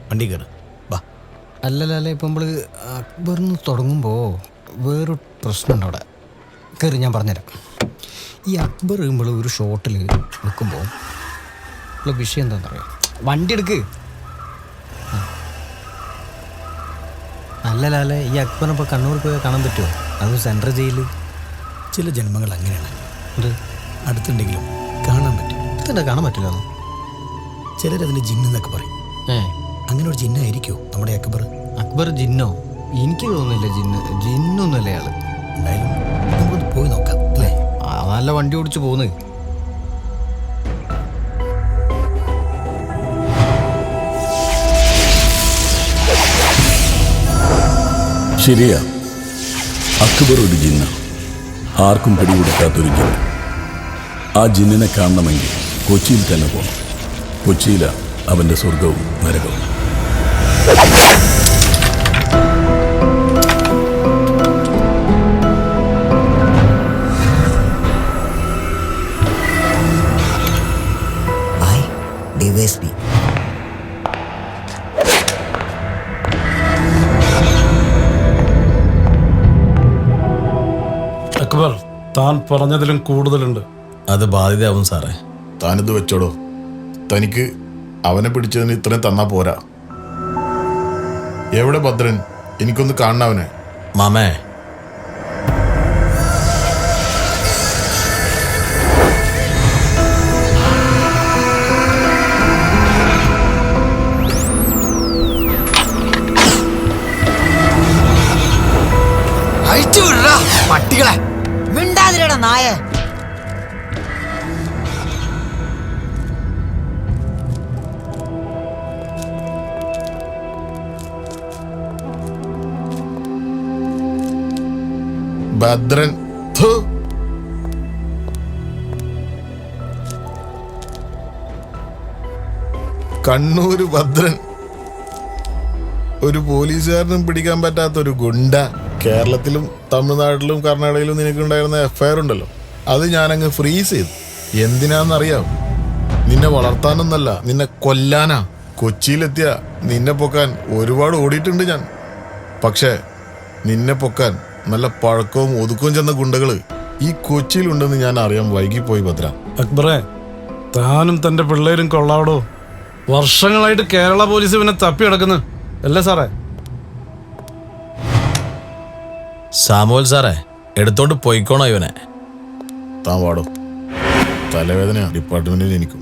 Speaker 8: വണ്ടി കയറ്. വാ.
Speaker 7: അല്ലല്ല, ഇപ്പം നമ്മൾ അക്ബറിന്ന് തുടങ്ങുമ്പോൾ വേറൊരു പ്രശ്നമുണ്ട് അവിടെ. കയറി, ഞാൻ പറഞ്ഞുതരാം. ഈ അക്ബർ നമ്മൾ ഒരു ഷോട്ടിൽ നിൽക്കുമ്പോൾ ഉള്ള വിഷയം എന്താണെന്ന് അറിയാം. വണ്ടി എടുക്ക്. അല്ലല്ല, ഈ അക്ബറിനെ ഇപ്പോൾ കണ്ണൂർ പോയാൽ കാണാൻ പറ്റുമോ? അത് സെൻട്രൽ ജയിലിൽ.
Speaker 8: ചില ജന്മങ്ങൾ അങ്ങനെയാണ്. അത് അടുത്തുണ്ടെങ്കിലും കാണാൻ പറ്റും.
Speaker 7: ഇതെന്താ കാണാൻ പറ്റില്ല?
Speaker 8: ചിലരതിന് ജിന്നെന്നൊക്കെ പറയും. അങ്ങനെ ഒരു ജിന്നായിരിക്കുമോ നമ്മുടെ അക്ബർ?
Speaker 7: അക്ബർ ജിന്നോ? എനിക്ക് തോന്നുന്നില്ല ജിന്നൊന്നുമല്ല അയാൾ.
Speaker 8: എന്തായാലും നമുക്കൊന്ന് പോയി നോക്കാം അല്ലേ?
Speaker 7: നല്ല വണ്ടി ഓടിച്ച് പോകുന്നത്.
Speaker 6: ശരിയാ, അക്ബർ ഒരു ജിന്ന, ആർക്കും പിടികൊടുക്കാത്തൊരു ജിന്ന്. ആ ജിന്നിനെ കാണണമെങ്കിൽ കൊച്ചിയിൽ തന്നെ പോകണം. കൊച്ചിയിലാണ് അവൻ്റെ സ്വർഗവും നരകവും.
Speaker 10: അക്ബർ, താൻ പറഞ്ഞതിലും കൂടുതലുണ്ട്.
Speaker 9: അത് ബാധ്യതയാവും സാറേ.
Speaker 4: താനിത് വെച്ചോടോ. തനിക്ക് അവനെ പിടിച്ചതിന് ഇത്രയും തന്നാ പോരാ. എവിടെ ഭദ്രൻ? എനിക്കൊന്ന് കാണണം അവനെ.
Speaker 9: മാമേ,
Speaker 3: പട്ടികളെ മിണ്ടാതിരടാ നായ.
Speaker 4: ഭദ്രൻ, കണ്ണൂര് ഭദ്രൻ, ഒരു പോലീസുകാരനും പിടിക്കാൻ പറ്റാത്തൊരു ഗുണ്ട. കേരളത്തിലും തമിഴ്നാട്ടിലും കർണാടകയിലും നിനക്കുണ്ടായിരുന്ന എഫ്ഐആർ ഉണ്ടല്ലോ, അത് ഞാനങ്ങ് ഫ്രീസ് ചെയ്തു. എന്തിനാന്നറിയാം? നിന്നെ വളർത്താനൊന്നല്ല, നിന്നെ കൊല്ലാനാ. കൊച്ചിയിലെത്തിയ നിന്നെ പൊക്കാൻ ഒരുപാട് ഓടിയിട്ടുണ്ട് ഞാൻ. പക്ഷേ നിന്നെ പൊക്കാൻ നല്ല പഴക്കവും ഒതുക്കവും ചെന്ന ഗുണ്ടകള് ഈ കൊച്ചിയിലുണ്ടെന്ന് ഞാൻ അറിയാൻ വൈകിപ്പോയി ഭദ്ര.
Speaker 10: അക്ബറെ, താനും തന്റെ പിള്ളേരും കൊള്ളാവടോ. വർഷങ്ങളായിട്ട് കേരള പോലീസ് ഇവനെ തപ്പി കിടക്കുന്നു അല്ലേ സാറേ?
Speaker 9: സാമുവൽ സാറേ, എടുത്തോണ്ട് പോയിക്കോണോ ഇവനെ?
Speaker 4: താൻ വാടോ. തലവേദന ഡിപ്പാർട്ട്മെന്റിൽ എനിക്കും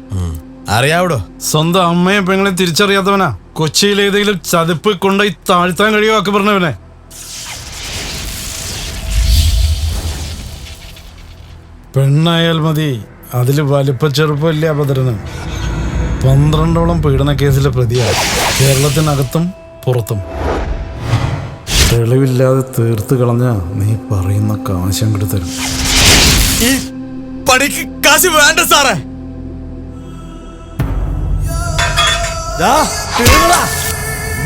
Speaker 13: അറിയാവടോ, സ്വന്തം അമ്മയും പെങ്ങളെ തിരിച്ചറിയാത്തവനാ കൊച്ചിയിൽ ഏതെങ്കിലും ചതുപ്പ് കൊണ്ടുപോയി താഴ്ത്താൻ കഴിയോ അക്ബറിനവനെ? പെണ്ണായാൽ മതി, അതിൽ വലിപ്പ ചെറുപ്പമില്ല അഭദ്രന്. 12ഓളം പീഡന കേസിലെ പ്രതിയാണ്, കേരളത്തിനകത്തും പുറത്തും. തെളിവില്ലാതെ തീർത്ത് കളഞ്ഞ നീ പറയുന്ന കാശ് അങ്ങോട്ട് തരും.
Speaker 9: ഈ പണിക്ക് കാശ് വേണ്ട സാറേ.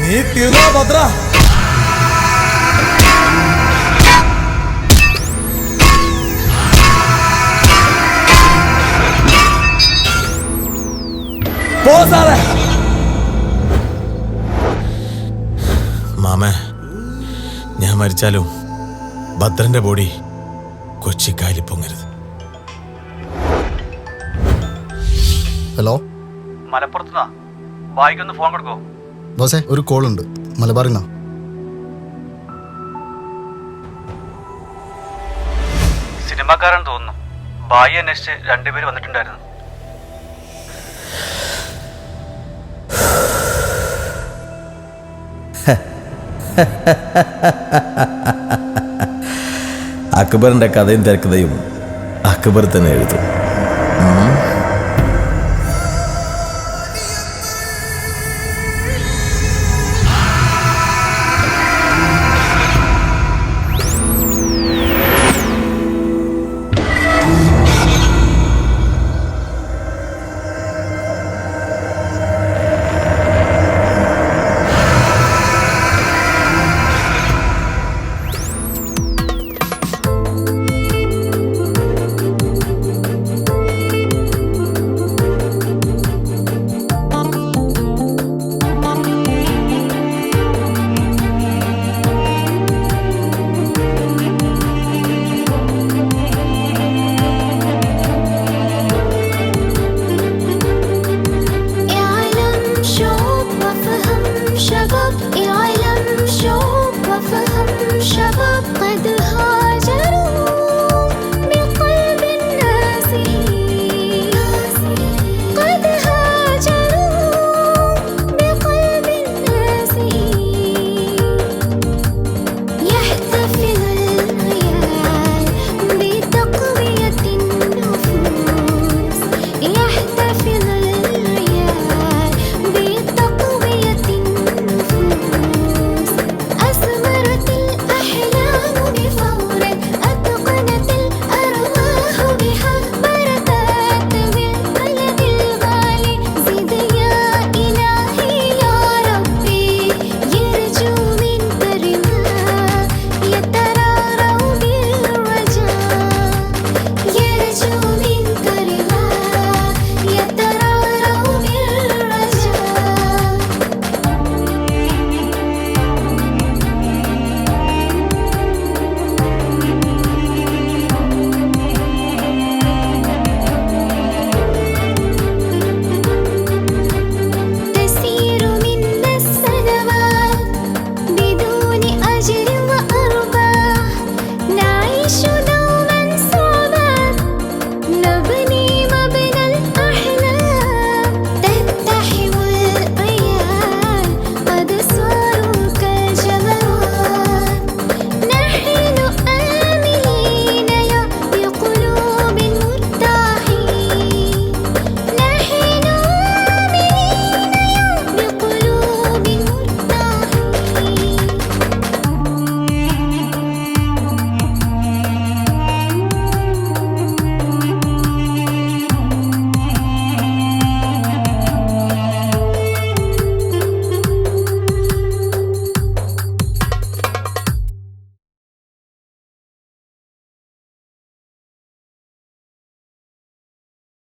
Speaker 9: നീ തീർന്നോ ഭദ്ര? പോ സാറേ. മാമേ, ഞാൻ മരിച്ചാലും ഭദ്രന്റെ ബോഡി കൊച്ചിക്കായലിൽ പൊങ്ങരുത്.
Speaker 12: ഹലോ,
Speaker 8: മലപ്പുറത്തുനിന്നാ. ബായിക്കൊന്ന് ഫോൺ കൊടുക്കോ?
Speaker 12: ബോസേ, ഒരു കോൾ ഉണ്ട്. മലബാറിൽ നിന്നാ.
Speaker 8: സിനിമാക്കാരൻ തോന്നുന്നു. ബായി അന്വേഷിച്ച് 2 പേര് വന്നിട്ടുണ്ടായിരുന്നു.
Speaker 16: അക്ബറിന്റെ കഥയും തിരക്കഥയും അക്ബർ തന്നെ എഴുതും.